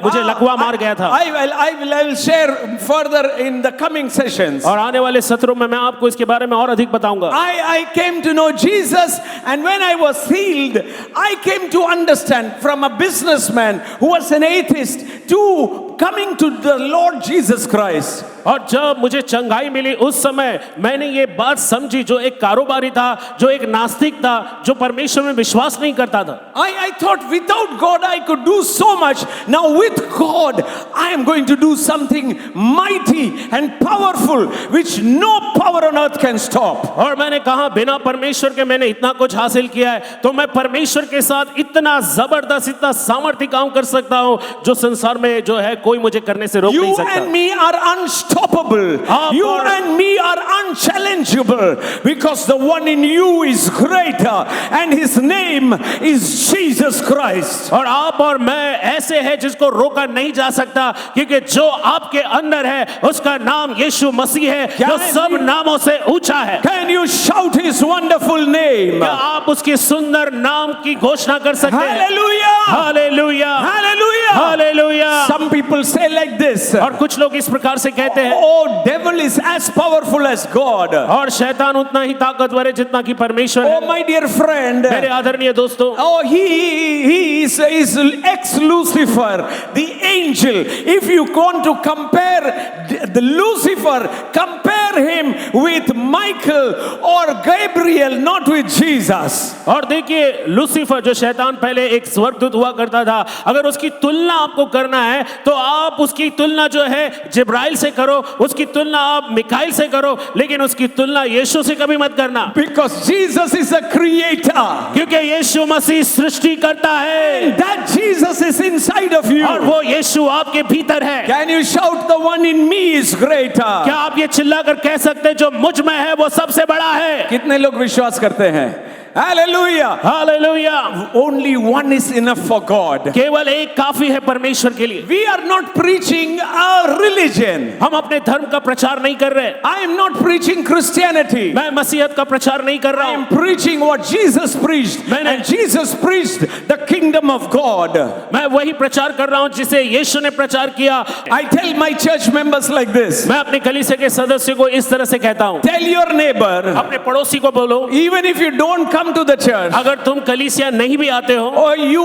Speaker 2: मुझे लकवा मार गया था।
Speaker 1: I will share further in the coming sessions.
Speaker 2: और आने वाले सत्रों में मैं आपको इसके बारे में और अधिक बताऊंगा।
Speaker 1: I came to know Jesus, and when I was healed, I came to understand from a businessman who was an atheist to coming to the Lord Jesus Christ.
Speaker 2: और जब मुझे चंगाई मिली उस समय मैंने ये बात समझी, जो एक कारोबारी था, जो एक नास्तिक था, जो परमेश्वर में विश्वास नहीं करता था।
Speaker 1: I thought without God I could do so much. Now with God I am going to do something mighty and powerful which no power on earth can stop.
Speaker 2: और मैंने कहा बिना परमेश्वर के मैंने इतना कुछ हासिल किया है, तो मैं परमेश्वर के साथ इतना जबरदस्त, इतना सामर्थ्य काम कर सकता हूँ जो संसार में जो है कोई मुझे करने से रोक नहीं
Speaker 1: You
Speaker 2: सकता।
Speaker 1: and me are unstoppable. You and me are unchallengeable because the one in you is greater and his name is Jesus Christ.
Speaker 2: और आप और मैं ऐसे हैं जिसको रोका नहीं जा सकता, क्योंकि जो आपके अंदर है उसका नाम यीशु मसीह है, जो सब नामों से ऊंचा है।
Speaker 1: Can you shout his wonderful name?
Speaker 2: क्या आप उसके सुंदर नाम की घोषणा कर सकते हैं?
Speaker 1: Hallelujah!
Speaker 2: Hallelujah
Speaker 1: Hallelujah!
Speaker 2: Hallelujah.
Speaker 1: Some people say like this.
Speaker 2: और कुछ लोग इस प्रकार से कहते हैं,
Speaker 1: Oh, devil is as powerful as God.
Speaker 2: और शैतान उतना ही ताकतवर है जितना कि परमेश्वर है।
Speaker 1: Oh, my dear friend.
Speaker 2: मेरे आदरणीय दोस्तों,
Speaker 1: Oh, he is ex Lucifer, the angel. If you want to compare the Lucifer compare him with Michael or Gabriel, not with Jesus.
Speaker 2: और देखिए लूसीफर जो शैतान पहले एक स्वर्गदूत हुआ करता था, अगर उसकी तुलना आपको करना है तो आप उसकी तुलना जो है जिब्राइल से करो, उसकी तुलना आप मिकाइल से करो, लेकिन उसकी तुलना यीशु से कभी मत करना,
Speaker 1: Because Jesus is a creator.
Speaker 2: क्योंकि यीशु मसीह सृष्टि करता है
Speaker 1: That Jesus is inside of you.
Speaker 2: और वो यीशु आपके भीतर है।
Speaker 1: Can you shout, the one in me is greater?
Speaker 2: क्या आप ये चिल्लाकर कह सकते हैं जो मुझ में है वो सबसे बड़ा है?
Speaker 1: कितने लोग विश्वास करते हैं? Hallelujah.
Speaker 2: Hallelujah.
Speaker 1: Only one is enough for God.
Speaker 2: केवल एक काफी है परमेश्वर के लिए।
Speaker 1: We are not preaching a religion.
Speaker 2: हम अपने धर्म का प्रचार नहीं कर रहे।
Speaker 1: I am not preaching Christianity.
Speaker 2: मैं मसीहत का प्रचार नहीं कर रहा
Speaker 1: I
Speaker 2: हूँ।
Speaker 1: am preaching what Jesus preached. And Jesus preached the kingdom of God.
Speaker 2: मैं वही प्रचार कर रहा हूँ जिसे यीशु ने प्रचार किया।
Speaker 1: I tell my church members like this.
Speaker 2: मैं अपने कलीसिया के सदस्य को इस तरह से कहता हूँ,
Speaker 1: Tell your neighbor,
Speaker 2: अपने पड़ोसी को बोलो,
Speaker 1: even if you don't come to the church,
Speaker 2: अगर तुम कलीसिया नहीं भी आते हो,
Speaker 1: or you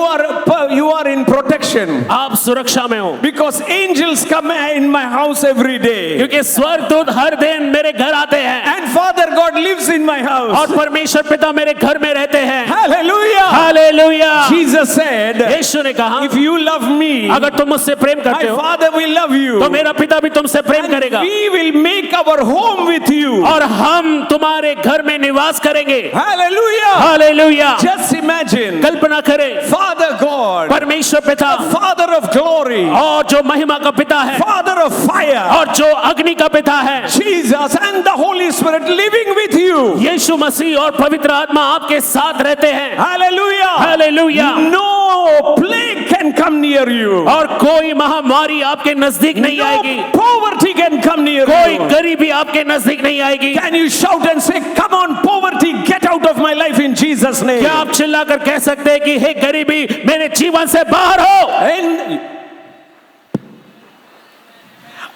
Speaker 1: are in protection,
Speaker 2: आप सुरक्षा में हो,
Speaker 1: because angels come in my house every day,
Speaker 2: क्योंकि स्वर्गदूत हर दिन मेरे घर आते हैं
Speaker 1: and Father God lives in my house.
Speaker 2: और परमेश्वर पिता मेरे घर में रहते हैं।
Speaker 1: Hallelujah.
Speaker 2: हालेलुया।
Speaker 1: Jesus said,
Speaker 2: यीशु ने कहा,
Speaker 1: if you love me,
Speaker 2: अगर तुम मुझसे प्रेम
Speaker 1: my
Speaker 2: करते हो
Speaker 1: Father will love you,
Speaker 2: तो मेरा पिता भी तुमसे प्रेम करेगा
Speaker 1: we will make our home with you.
Speaker 2: और हम तुम्हारे घर में निवास करेंगे।
Speaker 1: Hallelujah.
Speaker 2: हालेलुया।
Speaker 1: Just imagine,
Speaker 2: कल्पना करें,
Speaker 1: Father God,
Speaker 2: परमेश्वर पिता
Speaker 1: Father of glory,
Speaker 2: और जो महिमा का पिता है
Speaker 1: Father of fire,
Speaker 2: और जो अग्नि का पिता है,
Speaker 1: Jesus and the Holy Spirit living with you.
Speaker 2: यीशु मसीह और पवित्र आत्मा आपके साथ रहते हैं।
Speaker 1: Hallelujah.
Speaker 2: Hallelujah.
Speaker 1: No plague can come near you.
Speaker 2: और कोई महामारी आपके नजदीक नहीं आएगी,
Speaker 1: No poverty can come near
Speaker 2: कोई
Speaker 1: you.
Speaker 2: गरीबी आपके नजदीक नहीं आएगी।
Speaker 1: Can you shout and say, come on poverty, get out of my life in Jesus name.
Speaker 2: क्या आप चिल्लाकर कह सकते हैं कि हे गरीबी मेरे जीवन से बाहर हो?
Speaker 1: And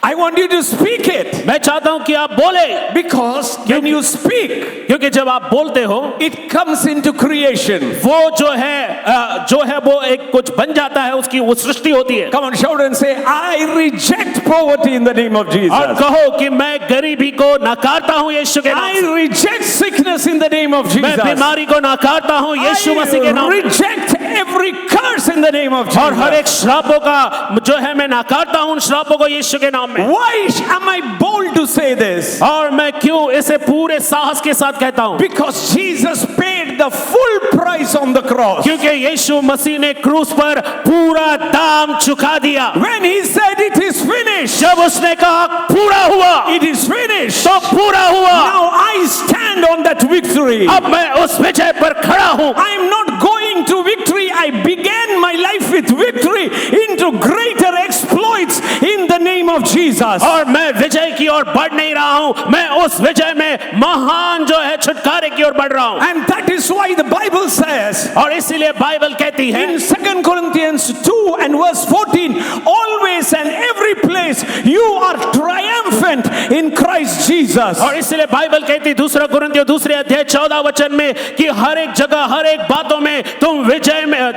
Speaker 1: I want you to speak it,
Speaker 2: मैं चाहता हूं कि आप बोले,
Speaker 1: because when you speak,
Speaker 2: क्योंकि जब आप बोलते हो
Speaker 1: it comes into creation.
Speaker 2: वो जो है वो एक कुछ बन जाता है, उसकी वो सृष्टि होती है।
Speaker 1: Come on, shout and say, I reject poverty in the name of Jesus.
Speaker 2: और कहो कि मैं गरीबी को नकारता हूं यीशु के नाम
Speaker 1: I
Speaker 2: से।
Speaker 1: reject sickness in the name of
Speaker 2: मैं
Speaker 1: Jesus.
Speaker 2: बीमारी को नकारता हूं यीशु मसीह के
Speaker 1: I
Speaker 2: नाम से।
Speaker 1: reject every curse in the name of
Speaker 2: और हर एक
Speaker 1: Jesus.
Speaker 2: श्रापों का जो है मैं नकारता हूं उन श्रापों को यीशु के नाम में।
Speaker 1: Why am I bold to say this?
Speaker 2: और मैं क्यों इसे पूरे साहस के साथ कहता हूं?
Speaker 1: Because Jesus paid the full price on the cross.
Speaker 2: क्योंकि यीशु मसीह ने क्रूस पर पूरा दाम चुका दिया।
Speaker 1: When he said it is finished,
Speaker 2: जब उसने कहा पूरा हुआ,
Speaker 1: it is finished.
Speaker 2: तो पूरा हुआ।
Speaker 1: Now I stand on that victory.
Speaker 2: अब मैं उस विजय पर खड़ा हूं।
Speaker 1: I am not going to victory. I began my life with victory into greater exploits in the name of Jesus.
Speaker 2: और मैं विजय की ओर बढ़ नहीं रहा हूं, मैं उस विजय में महान जो है छुटकारे की ओर बढ़ रहा हूं।
Speaker 1: And that is why the Bible says
Speaker 2: और इसीलिए बाइबल कहती है
Speaker 1: in 2 Corinthians 2 and verse 14, always and every place you are triumphant in Christ Jesus.
Speaker 2: और इसलिए बाइबल कहती 2 कुरिन्थियों 2 अध्याय 14 वचन में कि हर एक जगह हर एक बातों में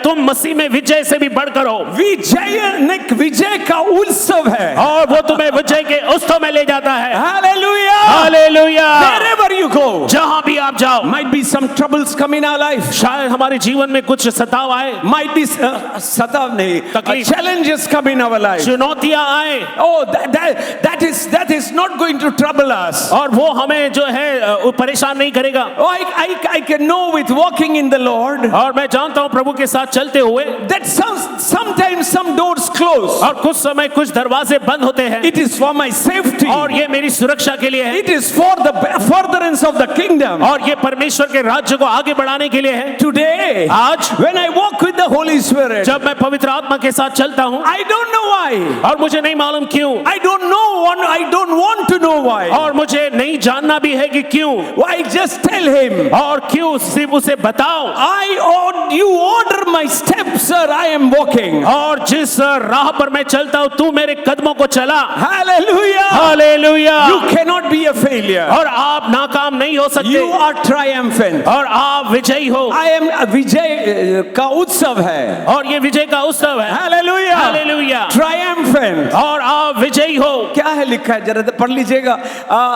Speaker 2: तुम मसीह में विजय से भी बढ़कर हो।
Speaker 1: विजय का उत्सव है
Speaker 2: और वो तुम्हें विजय के उत्सव में ले जाता है।
Speaker 1: Hallelujah.
Speaker 2: Hallelujah.
Speaker 1: Wherever you go,
Speaker 2: जहां भी आप जाओ,
Speaker 1: might be some troubles come in our life.
Speaker 2: शायद हमारे जीवन में कुछ सताव आए,
Speaker 1: Might be सताव नहीं,
Speaker 2: तकलीफ,
Speaker 1: challenges come in our life.
Speaker 2: चुनौतियां आए,
Speaker 1: Oh, that is not going to trouble us.
Speaker 2: और वो हमें जो है परेशान नहीं करेगा।
Speaker 1: Oh, I can know with walking in the Lord
Speaker 2: और मैं जानता हूं प्रभु के साथ चलते हुए
Speaker 1: that sometimes some doors close.
Speaker 2: और कुछ समय कुछ दरवाजे बंद होते हैं,
Speaker 1: It is for my safety.
Speaker 2: और ये मेरी सुरक्षा के लिए है,
Speaker 1: It is for the furtherance of the kingdom.
Speaker 2: और ये परमेश्वर के राज्य को आगे बढ़ाने के लिए है।
Speaker 1: Today,
Speaker 2: आज
Speaker 1: when I walk with the Holy Spirit,
Speaker 2: जब मैं पवित्र आत्मा के साथ चलता हूं,
Speaker 1: I don't know why.
Speaker 2: और मुझे नहीं मालूम क्यों,
Speaker 1: I don't want to know why.
Speaker 2: और मुझे नहीं जानना भी है कि क्यों,
Speaker 1: Why? Just tell him.
Speaker 2: और क्यों सिर्फ उसे बताओ।
Speaker 1: You order my steps, sir. I am walking.
Speaker 2: और जिस राह पर मैं चलता हूं तू मेरे कदमों को चला।
Speaker 1: Hallelujah.
Speaker 2: Hallelujah.
Speaker 1: You cannot be a failure.
Speaker 2: और आप नाकाम नहीं हो सकते,
Speaker 1: You are triumphant. triumphant.
Speaker 2: और आप विजयी हो।
Speaker 1: I am विजय का उत्सव है।
Speaker 2: और ये विजय का उत्सव है।
Speaker 1: Hallelujah.
Speaker 2: हालेलुया।
Speaker 1: Triumphant.
Speaker 2: और आप विजयी हो।
Speaker 1: क्या है लिखा है जरा पढ़ लीजिएगा।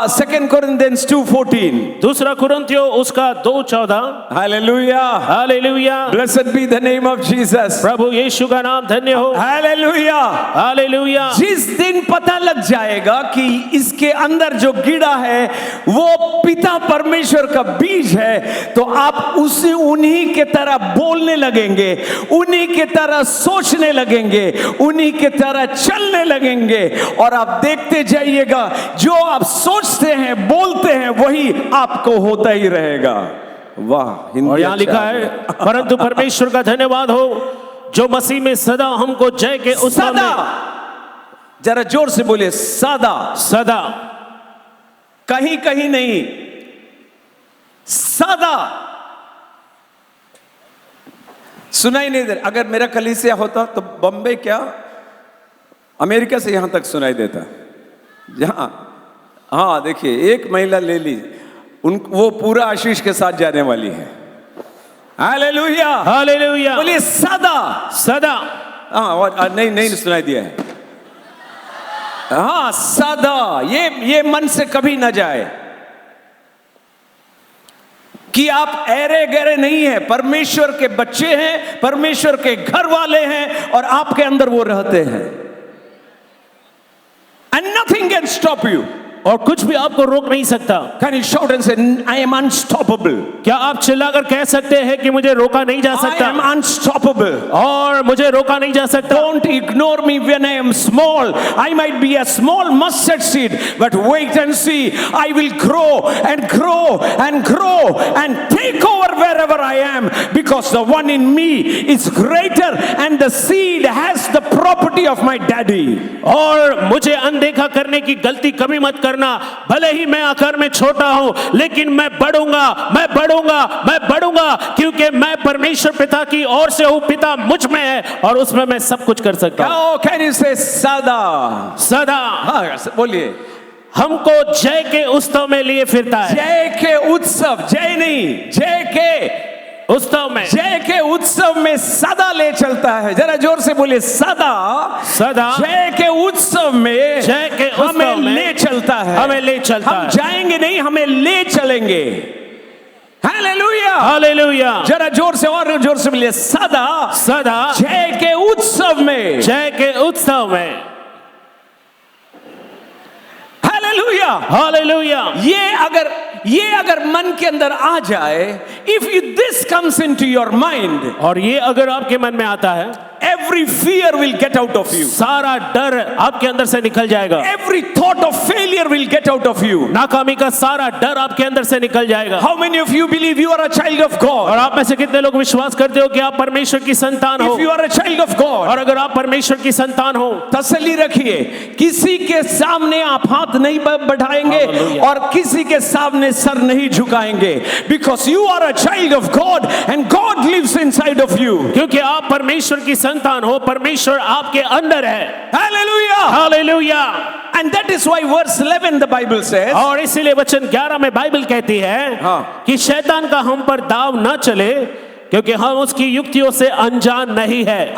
Speaker 1: 2 Corinthians 2:14.
Speaker 2: दूसरा कुरिन्थियों उसका 2:14।
Speaker 1: Hallelujah.
Speaker 2: Hallelujah.
Speaker 1: Blessed be the name of Jesus.
Speaker 2: प्रभु यीशु का नाम धन्य हो।
Speaker 1: Hallelujah.
Speaker 2: हालेलुया।
Speaker 1: जिस दिन पता लग जाएगा कि इसके अंदर जो कीड़ा है वो पिता परमेश्वर का बीज है, तो आप उसे उन्हीं के तरह बोलने लगेंगे, उन्हीं के तरह सोचने लगेंगे, उन्हीं के तरह चलने लगेंगे, और आप देखते जाइएगा जो आप सोचते हैं बोलते हैं वही आपको होता ही रहेगा। वाह, हिंदी
Speaker 2: और यहाँ
Speaker 1: अच्छा
Speaker 2: लिखा है, परंतु परमेश्वर का धन्यवाद हो जो मसीह में सदा हमको जय के उत्सव
Speaker 1: सदा,
Speaker 2: में।
Speaker 1: जरा जोर से बोलिए, सदा।
Speaker 2: सदा,
Speaker 1: कहीं कहीं नहीं, सदा। सुनाई नहीं दे। अगर मेरा कलीसिया होता तो बॉम्बे क्या अमेरिका से यहां तक सुनाई देता। जहां, हाँ देखिए, एक महिला ले ली, वो पूरा आशीष के साथ जाने वाली है। Hallelujah,
Speaker 2: hallelujah.
Speaker 1: बोलिए सदा।
Speaker 2: सदा।
Speaker 1: हाँ, और नहीं सुनाई दिया है। हाँ, सदा, ये मन से कभी ना जाए कि आप ऐरे गहरे नहीं है, परमेश्वर के बच्चे हैं, परमेश्वर के घर वाले हैं, और आपके अंदर वो रहते हैं। And nothing can stop you.
Speaker 2: और कुछ भी आपको रोक नहीं सकता।
Speaker 1: Can you shout and say, I am unstoppable?
Speaker 2: क्या आप चिल्लाकर कह सकते हैं कि मुझे रोका नहीं जा
Speaker 1: I
Speaker 2: सकता?
Speaker 1: am unstoppable.
Speaker 2: और मुझे रोका नहीं जा सकता।
Speaker 1: Don't ignore me when I am small. I might be a small mustard seed, but wait and see. I will grow and grow and grow and take over wherever I am, because the one in me is greater and the seed has the property of my daddy.
Speaker 2: और मुझे अनदेखा करने की गलती कभी मत करना। भले ही मैं आकार में छोटा हूं, लेकिन मैं बढ़ूंगा, मैं बढ़ूंगा, मैं बढ़ूंगा, क्योंकि मैं परमेश्वर पिता की ओर से हूं। पिता मुझ में है और उसमें मैं सब कुछ कर सकता हूं।
Speaker 1: Oh, can you say सदा?
Speaker 2: सदा।
Speaker 1: हाँ, बोलिए।
Speaker 2: हमको जय के उत्सव में लिए फिरता है।
Speaker 1: जय के उत्सव, जय नहीं, जय के
Speaker 2: उत्सव में,
Speaker 1: जय के उत्सव में सदा ले चलता है। जरा जोर से बोलिए, सदा।
Speaker 2: सदा।
Speaker 1: जय के उत्सव में,
Speaker 2: जय के उत्सव
Speaker 1: हमें
Speaker 2: में
Speaker 1: ले चलता है।
Speaker 2: हमें ले चलता
Speaker 1: हम
Speaker 2: है।
Speaker 1: जाएंगे नहीं, हमें ले चलेंगे। Hallelujah,
Speaker 2: hallelujah.
Speaker 1: जरा जोर से, और जोर से बोलिए, सदा।
Speaker 2: सदा।
Speaker 1: जय के उत्सव में,
Speaker 2: जय के उत्सव में।
Speaker 1: Hallelujah,
Speaker 2: hallelujah.
Speaker 1: ये अगर मन के अंदर आ जाए, if this comes into your mind,
Speaker 2: और ये अगर आपके मन में आता है,
Speaker 1: every fear will get out of you.
Speaker 2: सारा डर आपके अंदर से निकल जाएगा।
Speaker 1: Every thought of failure will get out of you.
Speaker 2: नाकामी का सारा डर आपके अंदर से निकल जाएगा।
Speaker 1: How many of you believe you are a child of God?
Speaker 2: और आप में से कितने लोग विश्वास करते हो कि आप परमेश्वर की संतान हो?
Speaker 1: If you are a child of God,
Speaker 2: और अगर आप परमेश्वर की संतान हो,
Speaker 1: तसल्ली रखिए, किसी के सामने आप हाथ नहीं बढ़ाएंगे और किसी के सामने सर नहीं झुकाएंगे, because you are a child of God and God lives inside of you.
Speaker 2: क्योंकि आप परमेश्वर की संतान हो, परमेश्वर आपके अंदर है।
Speaker 1: Hallelujah!
Speaker 2: Hallelujah.
Speaker 1: And that is why verse 11 the Bible says,
Speaker 2: और इसीलिए वचन 11 में बाइबल कहती है कि शैतान का हम पर दाव न चले, क्योंकि हम उसकी युक्तियों से अनजान नहीं है।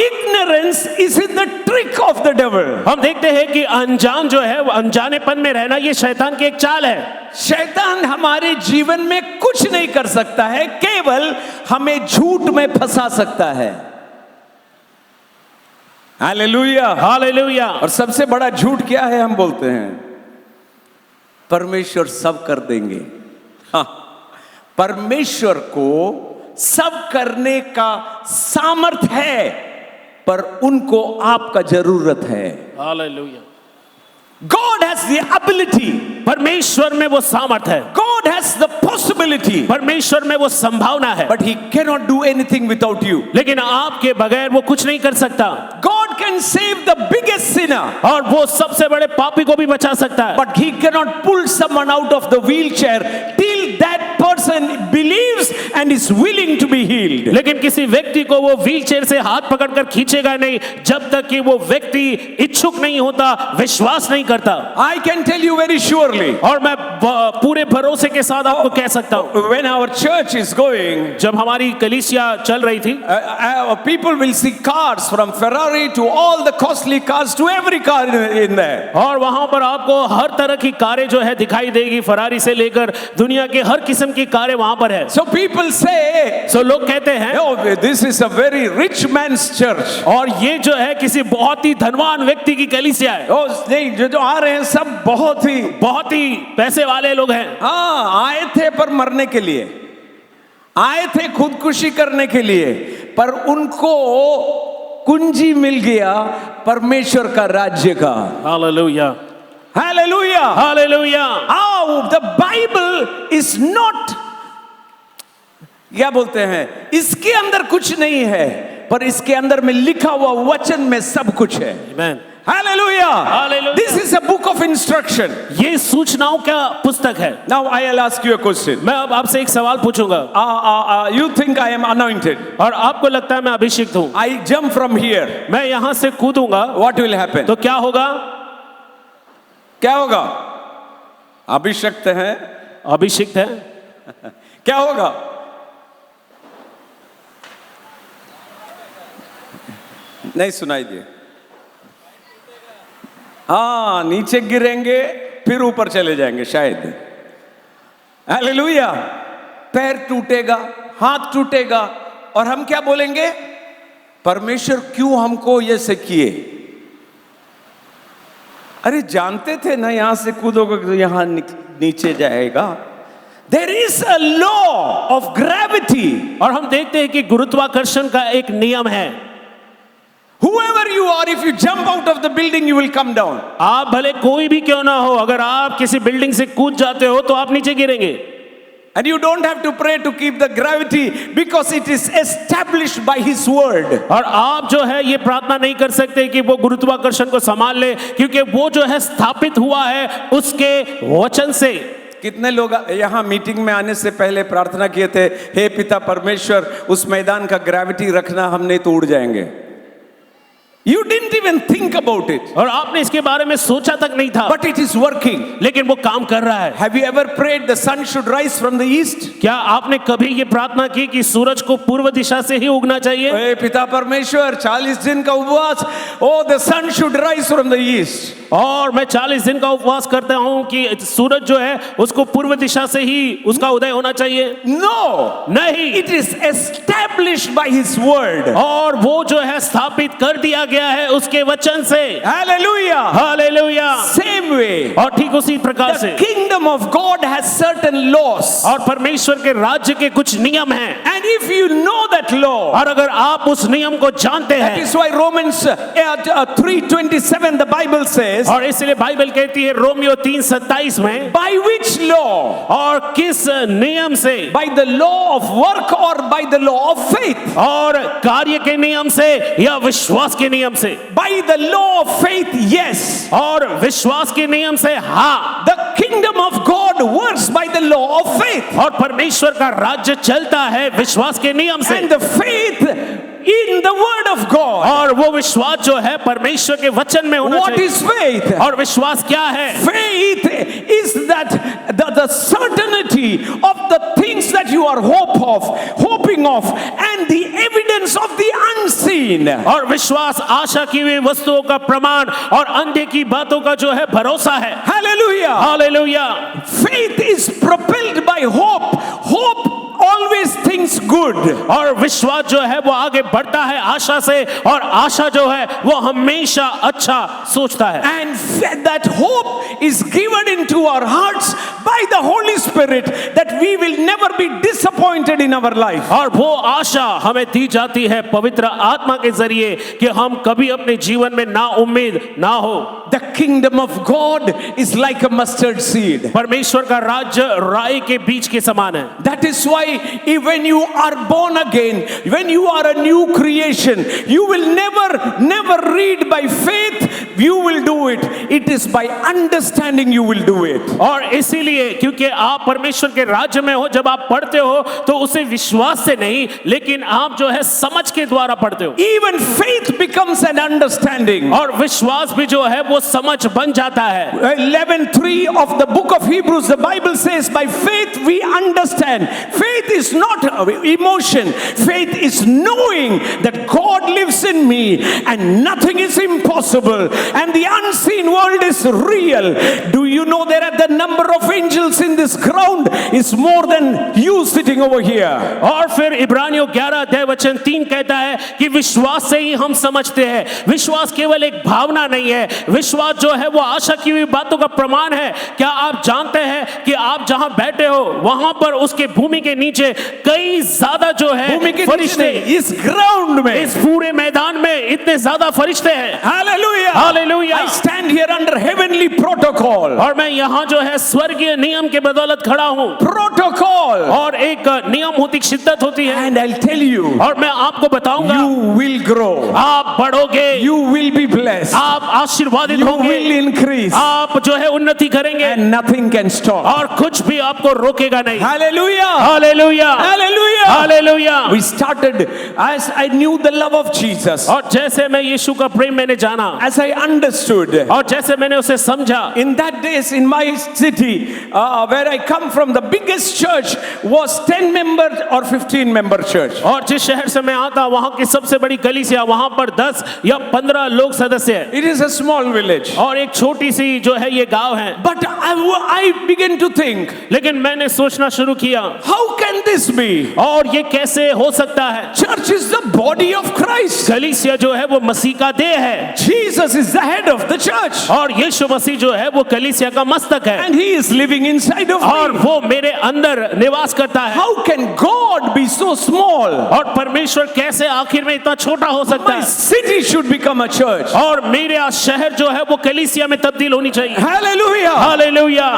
Speaker 1: ignorance is in the trick of the devil.
Speaker 2: हम देखते हैं कि अनजान जो है, वो अनजानेपन में रहना, ये शैतान की एक चाल है।
Speaker 1: शैतान हमारे जीवन में कुछ नहीं कर सकता है, केवल हमें झूठ में फंसा सकता है। Hallelujah,
Speaker 2: hallelujah.
Speaker 1: और सबसे बड़ा झूठ क्या है? हम बोलते हैं परमेश्वर सब कर देंगे। हाँ, परमेश्वर को सब करने का सामर्थ है, पर उनको आपका जरूरत है।
Speaker 2: Hallelujah.
Speaker 1: God has the ability.
Speaker 2: परमेश्वर में वो सामर्थ है।
Speaker 1: God has the possibility.
Speaker 2: परमेश्वर में वो संभावना है।
Speaker 1: But he cannot do anything without you.
Speaker 2: लेकिन आपके बगैर वो कुछ नहीं कर सकता।
Speaker 1: God can save the biggest sinner.
Speaker 2: और वो सबसे बड़े पापी को भी बचा सकता है।
Speaker 1: But he cannot pull someone out of the wheelchair till that person person believes and is willing to be healed.
Speaker 2: लेकिन किसी व्यक्ति को वो व्हीलचेयर से हाथ पकड़कर खींचेगा नहीं जब तक कि वो व्यक्ति इच्छुक नहीं होता, विश्वास नहीं करता।
Speaker 1: I can tell you very surely,
Speaker 2: और मैं पूरे भरोसे के साथ आपको कह सकता हूँ,
Speaker 1: when our church is going,
Speaker 2: जब हमारी कलीसिया चल रही थी,
Speaker 1: people will see cars from Ferrari to all the costly cars to every car in there.
Speaker 2: और वहां पर आपको हर तरह की कारें जो है दिखाई देगी, फरारी से लेकर दुनिया के हर किस्म की कारें वहां पर है।
Speaker 1: So people say,
Speaker 2: सो लोग कहते हैं,
Speaker 1: oh, this is a very rich man's church.
Speaker 2: और ये जो है किसी बहुत ही धनवान व्यक्ति की कलीसिया है।
Speaker 1: Oh, नहीं, जो आ रहे हैं सब बहुत ही
Speaker 2: पैसे वाले लोग हैं।
Speaker 1: हाँ, आए थे पर मरने के लिए, आए थे खुदकुशी करने के लिए, पर उनको कुंजी मिल गया परमेश्वर का राज्य का।
Speaker 2: Hallelujah,
Speaker 1: hallelujah,
Speaker 2: hallelujah.
Speaker 1: Oh, the Bible is not, क्या बोलते हैं, इसके अंदर कुछ नहीं है, पर इसके अंदर में लिखा हुआ वचन में सब कुछ है।
Speaker 2: आमेन,
Speaker 1: Hallelujah.
Speaker 2: Hallelujah.
Speaker 1: This is a book of instruction.
Speaker 2: ये सूचनाओं का पुस्तक है।
Speaker 1: Now I'll ask you a question.
Speaker 2: मैं अब आपसे एक सवाल पूछूंगा।
Speaker 1: You think I am anointed?
Speaker 2: और आपको लगता है मैं अभिषिक्त हूँ।
Speaker 1: I jump from here.
Speaker 2: मैं यहाँ से कूदूंगा,
Speaker 1: What will happen?
Speaker 2: तो क्या होगा?
Speaker 1: क्या होगा? अभिषिक्त है,
Speaker 2: अभिषिक्त है,
Speaker 1: क्या होगा? नहीं सुनाई दिए। हाँ, नीचे गिरेंगे फिर ऊपर चले जाएंगे शायद। हालेलुया। पैर टूटेगा, हाथ टूटेगा, और हम क्या बोलेंगे? परमेश्वर क्यों हमको ये से किए? अरे जानते थे ना यहां से कूदोगे तो यहां नीचे जाएगा। There is a law of gravity.
Speaker 2: और हम देखते हैं कि गुरुत्वाकर्षण का एक नियम है।
Speaker 1: Whoever you are, if you jump out of the building, you will come down.
Speaker 2: आप भले कोई भी क्यों ना हो, अगर आप किसी बिल्डिंग से कूद जाते हो तो आप नीचे गिरेंगे।
Speaker 1: And you don't have to pray to keep the gravity because it is established by His word.
Speaker 2: और आप जो है ये प्रार्थना नहीं कर सकते कि वो गुरुत्वाकर्षण को संभाल ले, क्योंकि वो जो है स्थापित हुआ है उसके वचन से।
Speaker 1: कितने लोग यहाँ मीटिंग में आने से पहले प्रार्थना किए थे, हे पिता परमेश्वर, उस मैदान का ग्रेविटी रखना, हम नहीं तो उड़ जाएंगे। You didn't even think about it.
Speaker 2: और आपने इसके बारे में सोचा तक नहीं था,
Speaker 1: But it is working.
Speaker 2: लेकिन वो काम कर रहा है।
Speaker 1: Have you ever prayed the sun should rise from the east?
Speaker 2: क्या आपने कभी ये प्रार्थना की कि सूरज को पूर्व दिशा से ही उगना चाहिए?
Speaker 1: हे पिता परमेश्वर, 40 दिन का उपवास, oh the sun should rise from the east.
Speaker 2: और मैं 40 दिन का उपवास करता हूँ कि सूरज जो है उसको पूर्व दिशा से ही उसका उदय होना चाहिए।
Speaker 1: No,
Speaker 2: नहीं,
Speaker 1: it is established by His word.
Speaker 2: और वो जो है स्थापित कर दिया गया है उसके वचन से।
Speaker 1: Hallelujah.
Speaker 2: हालेलुया।
Speaker 1: Same way,
Speaker 2: और ठीक उसी प्रकार से
Speaker 1: the kingdom of God has certain laws.
Speaker 2: और परमेश्वर के राज्य के कुछ नियम हैं,
Speaker 1: And if you know that law,
Speaker 2: और अगर आप उस नियम को जानते
Speaker 1: that
Speaker 2: हैं,
Speaker 1: is why Romans 3:27 the Bible says,
Speaker 2: और इसलिए बाइबल कहती है रोमियो 3:27 में,
Speaker 1: by which law?
Speaker 2: और किस नियम से?
Speaker 1: By the law of work or by the law of faith?
Speaker 2: और कार्य के नियम से या विश्वास के नियम से?
Speaker 1: By the law of faith, yes.
Speaker 2: और विश्वास के नियम से हाँ।
Speaker 1: The kingdom of God works by the law of faith.
Speaker 2: और परमेश्वर का राज्य चलता है विश्वास के नियम से।
Speaker 1: And the faith in the word of God.
Speaker 2: और वो विश्वास जो है परमेश्वर के वचन में होना
Speaker 1: What
Speaker 2: चाहिए।
Speaker 1: is faith?
Speaker 2: और विश्वास क्या है?
Speaker 1: Faith is that the certainty of the things that you are hoping of, and the evidence of the unseen.
Speaker 2: और विश्वास आशा की हुई वस्तुओं का प्रमाण और अंधे की बातों का जो है भरोसा है।
Speaker 1: Hallelujah.
Speaker 2: Hallelujah.
Speaker 1: Faith is propelled by hope. Hope always thinks good.
Speaker 2: और विश्वास जो है वो आगे बढ़ता है आशा से, और आशा जो है वो हमेशा अच्छा सोचता है।
Speaker 1: And that hope is given into our hearts by the Holy Spirit, that we will never be disappointed in our life.
Speaker 2: और वो आशा हमें दी जाती है पवित्र आत्मा के जरिए कि हम कभी अपने जीवन में ना उम्मीद ना हो।
Speaker 1: The kingdom of God is like a mustard seed.
Speaker 2: परमेश्वर का राज्य राई के बीज के समान है।
Speaker 1: That is why when you are born again, when you are a new creation, you will never read by faith you will do it, it is by understanding you will do it.
Speaker 2: और इसीलिए क्योंकि आप परमेश्वर के राज्य में हो, जब आप पढ़ते हो तो उसे विश्वास से नहीं लेकिन आप जो है समझ के द्वारा पढ़ते हो।
Speaker 1: Even faith becomes an understanding.
Speaker 2: और विश्वास भी जो है वो समझ बन जाता है।
Speaker 1: 11:3 of the book of Hebrews, the Bible says, by faith we understand. Faith is not emotion. Faith is knowing that God lives in me and nothing is impossible and the unseen world is real. Do you know that the number of angels in this ground is more than you sitting over here?
Speaker 2: और फिर इब्रानियों 11 अध्याय वचन 3 कहता है कि विश्वास से ही हम समझते हैं। विश्वास केवल एक भावना नहीं है, विश्वास जो है वो आशा की हुई बातों का प्रमाण है। क्या आप जानते हैं कि आप जहां बैठे हो वहां पर उसके भूमि के नीचे कई ज्यादा जो है फरिश्ते,
Speaker 1: इस ग्राउंड में,
Speaker 2: इस पूरे मैदान में इतने ज्यादा फरिश्ते हैं।
Speaker 1: Hallelujah.
Speaker 2: Hallelujah.
Speaker 1: I stand here under heavenly protocol.
Speaker 2: और मैं यहाँ जो है स्वर्गीय नियम के बदौलत खड़ा हूँ।
Speaker 1: Protocol.
Speaker 2: और एक नियम होती, शिद्दत होती है।
Speaker 1: And I'll tell you,
Speaker 2: और मैं आपको बताऊंगा,
Speaker 1: you will grow.
Speaker 2: आप बढ़ोगे,
Speaker 1: You will be blessed.
Speaker 2: आप आशीर्वादित
Speaker 1: You
Speaker 2: होंगे,
Speaker 1: will increase.
Speaker 2: आप जो है उन्नति करेंगे
Speaker 1: And nothing can stop.
Speaker 2: और कुछ भी आपको रोकेगा नहीं।
Speaker 1: Hallelujah.
Speaker 2: Hallelujah,
Speaker 1: Hallelujah.
Speaker 2: Hallelujah.
Speaker 1: We started as I knew the love of Jesus.
Speaker 2: और जैसे मैं यीशु का प्रेम मैंने जाना,
Speaker 1: As I understood.
Speaker 2: और जैसे मैंने उसे समझा,
Speaker 1: In that days in my city, where I come from, the biggest church was 10-member or 15-member church.
Speaker 2: और जिस शहर से मैं आता वहां की सबसे बड़ी कलीसिया, वहां पर 10 या 15 लोग सदस्य हैं।
Speaker 1: It is a small village.
Speaker 2: और एक छोटी सी जो है ये गांव है।
Speaker 1: But I began to think,
Speaker 2: लेकिन मैंने सोचना शुरू किया,
Speaker 1: how can this be?
Speaker 2: और ये कैसे हो सकता है?
Speaker 1: Church is the body of Christ.
Speaker 2: कलीसिया जो है वो मसीह का देह है
Speaker 1: Jesus is the head of the church.
Speaker 2: और यीशु मसीह जो है वो कलीसिया का मस्तक है
Speaker 1: And he is living inside of
Speaker 2: और
Speaker 1: me.
Speaker 2: वो मेरे अंदर निवास करता है।
Speaker 1: How can God be so small?
Speaker 2: और परमेश्वर कैसे आखिर में इतना छोटा हो सकता
Speaker 1: My
Speaker 2: है?
Speaker 1: city should become a church.
Speaker 2: और मेरा शहर जो है वो कलीसिया में तब्दील होनी चाहिए।
Speaker 1: Hallelujah.
Speaker 2: Hallelujah.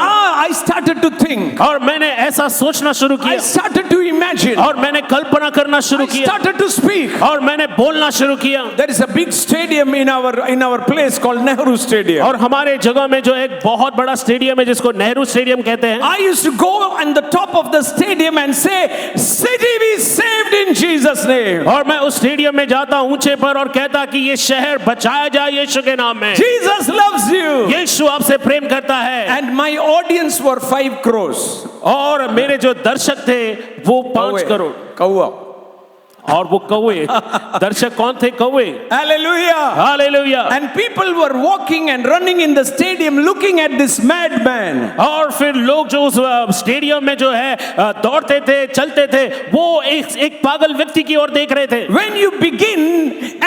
Speaker 1: I started to think.
Speaker 2: और मैंने ऐसा सोचना शुरू
Speaker 1: I
Speaker 2: किया
Speaker 1: started to imagine.
Speaker 2: और मैंने कल्पना करना शुरू
Speaker 1: I
Speaker 2: किया
Speaker 1: started to speak.
Speaker 2: और मैंने बोलना शुरू किया।
Speaker 1: There is a big stadium in our place called Nehru Stadium.
Speaker 2: और हमारे जगह में जो एक बहुत बड़ा स्टेडियम है जिसको नेहरू स्टेडियम कहते हैं।
Speaker 1: I used to go on the top of the stadium and say, "City be saved in Jesus' name."
Speaker 2: और मैं उस स्टेडियम में जाता ऊंचे पर और कहता कि ये शहर बचाया जाए यीशु के नाम में।
Speaker 1: Jesus loves you.
Speaker 2: यीशु आपसे प्रेम करता है।
Speaker 1: And my audience were 5 crores.
Speaker 2: और मेरे जो दर्शक थे वो 5 करोड़।
Speaker 1: कौवा।
Speaker 2: और वो कौवे, दर्शक कौन थे? कौवे।
Speaker 1: Hallelujah.
Speaker 2: Hallelujah.
Speaker 1: And people were walking and running in the stadium looking at this madman.
Speaker 2: और फिर लोग जो उस स्टेडियम में जो है दौड़ते थे, चलते थे, वो एक पागल व्यक्ति की ओर देख रहे थे।
Speaker 1: When you begin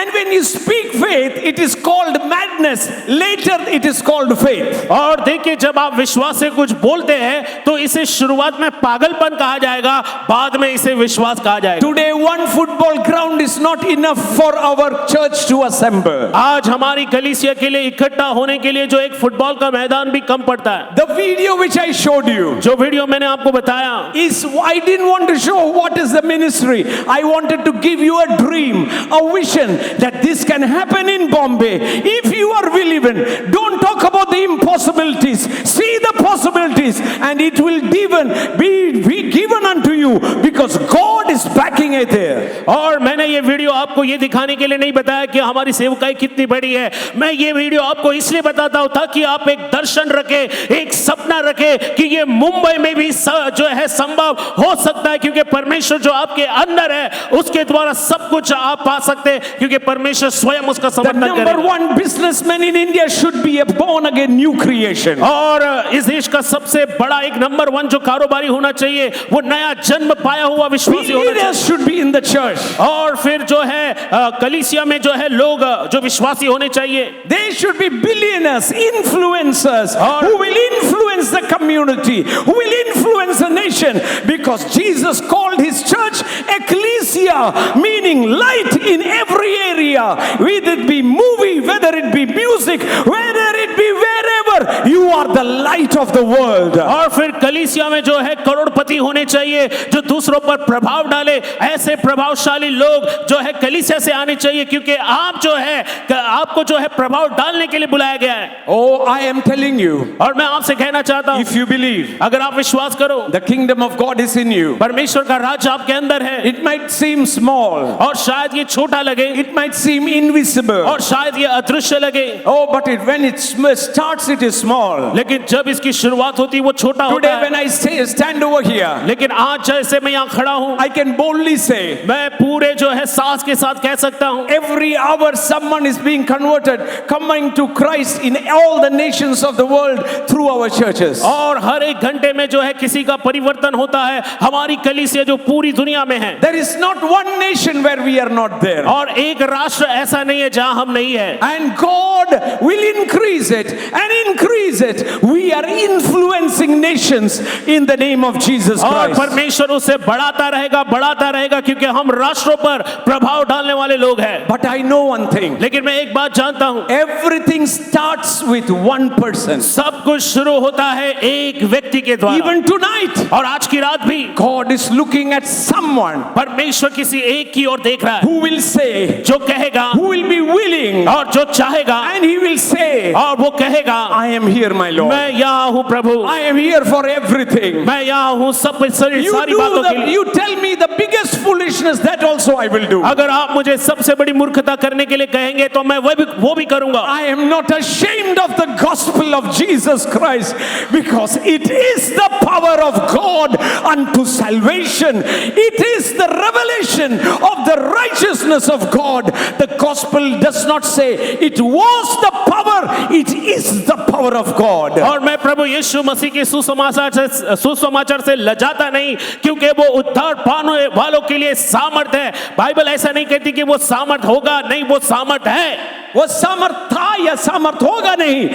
Speaker 1: and when you speak faith, it is called madness. Later it is called faith.
Speaker 2: और देखिए, जब आप विश्वास से कुछ बोलते हैं तो इसे शुरुआत में पागलपन कहा जाएगा, बाद में इसे विश्वास कहा जाएगा।
Speaker 1: Today one football ground is not enough for our church to assemble.
Speaker 2: आज हमारी कलीसिया के लिए इकट्ठा होने के लिए जो एक फुटबॉल का मैदान भी कम पड़ता है।
Speaker 1: The video which I showed you,
Speaker 2: जो वीडियो मैंने आपको बताया,
Speaker 1: is I didn't want to show what is the ministry. I wanted to give you a dream, a vision that this can happen in Bombay. If you are believing, don't talk about the impossibilities. See the possibilities, and it will be given unto you because God is backing it there.
Speaker 2: और मैंने ये वीडियो आपको ये दिखाने के लिए नहीं बताया कि हमारी सेवकाई कितनी बड़ी है। मैं ये वीडियो आपको इसलिए बताता हूँ ताकि आप एक दर्शन रखे, एक सपना रखे कि ये मुंबई में भी जो है संभव हो सकता है, क्योंकि परमेश्वर जो आपके अंदर है उसके द्वारा सब कुछ आप पा सकते हैं, क्योंकि परमेश्वर स्वयं उसका
Speaker 1: The
Speaker 2: समर्थन
Speaker 1: number
Speaker 2: करेगा।
Speaker 1: one businessman in India should be a born again new creation.
Speaker 2: और इस देश का सबसे बड़ा एक नंबर 1 जो कारोबारी होना चाहिए वो नया जन्म पाया हुआ विश्वासी होना चाहिए।
Speaker 1: Leaders should be in the church.
Speaker 2: और फिर जो है कलीसिया में जो है लोग जो विश्वासी होने चाहिए,
Speaker 1: They should be billionaires, influencers,
Speaker 2: और-
Speaker 1: who will influence the community, who will influence the nation, because Jesus called his church ecclesia, meaning light in every area, whether it be movie, whether it be music, whether it be wherever you are the light of the world.
Speaker 2: और फिर कलीसिया में जो है करोड़पति होने चाहिए जो दूसरों पर प्रभाव डाले। ऐसे प्रभावशाली लोग जो है कलीसिया से आने चाहिए, क्योंकि आप जो है आपको जो है प्रभाव डालने के लिए बुलाया गया है।
Speaker 1: Oh, I am telling you,
Speaker 2: और मैं आपसे कहना चाहता हूं,
Speaker 1: if you believe,
Speaker 2: अगर आप विश्वास करो,
Speaker 1: the kingdom of God is in you.
Speaker 2: परमेश्वर का राज्य आपके अंदर है।
Speaker 1: It might seem small,
Speaker 2: और शायद ये छोटा लगे,
Speaker 1: it might seem invisible.
Speaker 2: और शायद ये अदृश्य लगे,
Speaker 1: Oh, but when it starts, it is small.
Speaker 2: लेकिन जब इसकी शुरुआत होती है वो छोटा होता
Speaker 1: Today,
Speaker 2: है।
Speaker 1: when I stand over here,
Speaker 2: लेकिन आज जैसे मैं यहाँ खड़ा हूँ,
Speaker 1: I can boldly say,
Speaker 2: मैं पूरे जो है साहस के साथ कह सकता हूँ,
Speaker 1: every hour someone is being converted, coming to Christ in all the nations of the world through our churches.
Speaker 2: और हर एक घंटे में जो है किसी का परिवर्तन होता है हमारी कलीसिया जो पूरी दुनिया में है।
Speaker 1: There is not one nation where we are not there.
Speaker 2: और एक राष्ट्र ऐसा नहीं है जहां हम नहीं है।
Speaker 1: And God will increase it and increase it. We are influencing nations in the name of Jesus
Speaker 2: और
Speaker 1: Christ.
Speaker 2: परमेश्वर उसे बढ़ाता रहेगा क्योंकि हम राष्ट्रों पर प्रभाव डालने वाले लोग हैं।
Speaker 1: But I know one thing.
Speaker 2: लेकिन मैं एक बात जानता हूं,
Speaker 1: Everything starts with one person.
Speaker 2: सब कुछ शुरू होता है एक व्यक्ति के द्वारा।
Speaker 1: Even tonight,
Speaker 2: और आज की रात भी
Speaker 1: God is looking at someone
Speaker 2: परमेश्वर किसी एक की ओर देख रहा है
Speaker 1: who will say,
Speaker 2: जो कहेगा,
Speaker 1: who will be willing,
Speaker 2: और जो चाहेगा,
Speaker 1: and he will say,
Speaker 2: और वो कहेगा,
Speaker 1: I am here, my Lord.
Speaker 2: मैं यहाँ हूँ प्रभु,
Speaker 1: I am here for everything.
Speaker 2: मैं यहाँ हूँ सब सारी
Speaker 1: You
Speaker 2: बातों के लिए।
Speaker 1: you tell me the biggest foolishness, that also I will do.
Speaker 2: अगर आप मुझे सबसे बड़ी मूर्खता करने के लिए कहेंगे तो मैं वो भी करूंगा।
Speaker 1: I am not ashamed of the gospel of Jesus Christ, because it is the power of God unto salvation. It is the revelation of the righteousness of God. The gospel does not say it was the power, it is the power of God.
Speaker 2: और मैं प्रभु यीशु मसीह के सुसमाचार से लजाता नहीं, क्योंकि वो उद्धार पाने वालों के लिए सामर्थ है। बाइबल ऐसा नहीं कहती कि वो सामर्थ होगा, नहीं, वो सामर्थ है।
Speaker 1: वो सामर्थ था या सामर्थ होगा नहीं,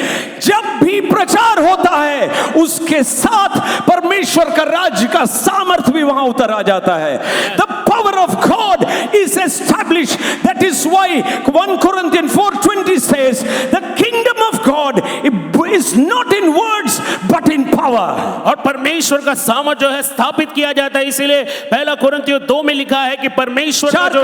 Speaker 1: जब भी प्रचार होता है उसके साथ परमेश्वर का राज्य का सामर्थ भी वहां उतर आ जाता है। The power of God is established. That is why 1 Corinthians 4:20 says the kingdom of God is not in words but in power.
Speaker 2: और परमेश्वर का सामर्थ जो है स्थापित किया जाता है, इसीलिए पहला कोरिन्थियों 2 में लिखा है कि परमेश्वर का जो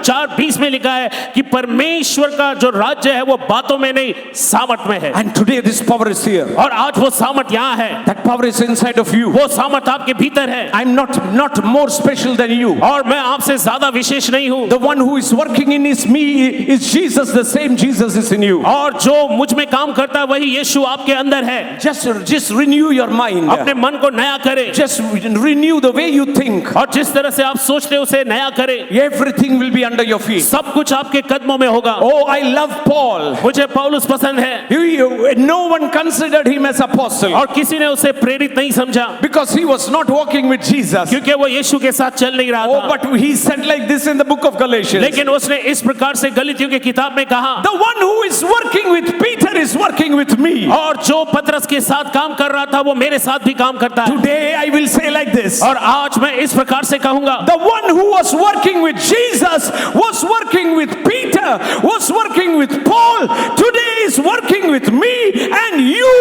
Speaker 2: 4:20 में लिखा है कि परमेश्वर का जो राज्य है वो बातों में नहीं सामर्थ में है।
Speaker 1: And today this power is here.
Speaker 2: और आज वो सामर्थ यहाँ है।
Speaker 1: That power is inside of you.
Speaker 2: वो सामर्थ आपके भीतर है।
Speaker 1: I'm not more special than you.
Speaker 2: और मैं आपसे ज्यादा विशेष नहीं हूँ।
Speaker 1: The one who is working in me is Jesus. The same Jesus is in you.
Speaker 2: और जो मुझ में काम करता है वही यीशु आपके अंदर है।
Speaker 1: Just renew your mind.
Speaker 2: अपने मन को नया करें।
Speaker 1: Just renew the way you think.
Speaker 2: और जिस तरह से आप सोचते हैं उसे नया करें।
Speaker 1: Everything will be under your feet.
Speaker 2: सब कुछ आपके कदमों में होगा।
Speaker 1: Oh, I love Paul.
Speaker 2: मुझे पौलुस पसंद है।
Speaker 1: No one considered him as apostle.
Speaker 2: और किसी ने उसे प्रेरित नहीं समझा।
Speaker 1: Because he was not walking with Jesus.
Speaker 2: क्योंकि वो यीशु के साथ चल नहीं रहा
Speaker 1: Oh,
Speaker 2: था।
Speaker 1: but he said like this in the book of Galatians.
Speaker 2: लेकिन उसने इस प्रकार से गलातियों की किताब में कहा,
Speaker 1: The one who is working with Peter is working with me.
Speaker 2: और जो पतरस के साथ काम कर रहा था वो मेरे साथ भी काम करता है।
Speaker 1: Today I will say like this.
Speaker 2: और आज मैं इस प्रकार से कहूंगा,
Speaker 1: The one who was working with Jesus was working with Peter, was working with Paul, today is working with me and you,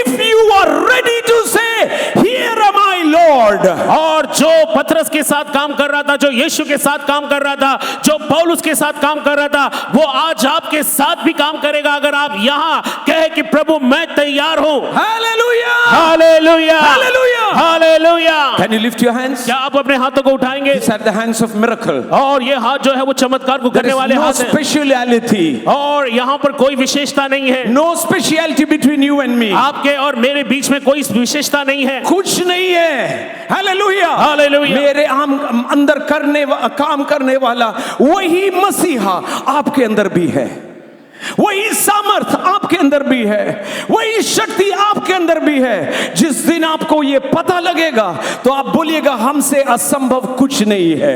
Speaker 1: if you are ready to say, here am I, Lord.
Speaker 2: और जो पतरस के साथ काम कर रहा था, जो यीशु के साथ काम कर रहा था, जो पौलुस के साथ काम कर रहा था, वो आज आपके साथ भी काम करेगा अगर आप यहाँ कहे कि प्रभु मैं तैयार हूँ।
Speaker 1: Hallelujah.
Speaker 2: Hallelujah,
Speaker 1: Hallelujah.
Speaker 2: Hallelujah.
Speaker 1: Can you lift your hands?
Speaker 2: क्या आप अपने हाथों को उठाएंगे?
Speaker 1: These are the hands of miracle.
Speaker 2: और ये हाथ जो है वो चमत्कार को
Speaker 1: There
Speaker 2: करने
Speaker 1: is
Speaker 2: वाले
Speaker 1: no
Speaker 2: हाथ हैं।
Speaker 1: speciality.
Speaker 2: और यहाँ पर कोई विशेषता नहीं है।
Speaker 1: No speciality between you and me.
Speaker 2: आपके और मेरे बीच में कोई विशेषता नहीं है।
Speaker 1: कुछ नहीं है। Hallelujah.
Speaker 2: हालेलुया।
Speaker 1: मेरे अंदर काम करने वाला वही मसीहा आपके अंदर भी है, वही सामर्थ आपके अंदर भी है, वही शक्ति आपके अंदर भी है। जिस दिन आपको ये पता लगेगा तो आप बोलिएगा हमसे असंभव कुछ नहीं है।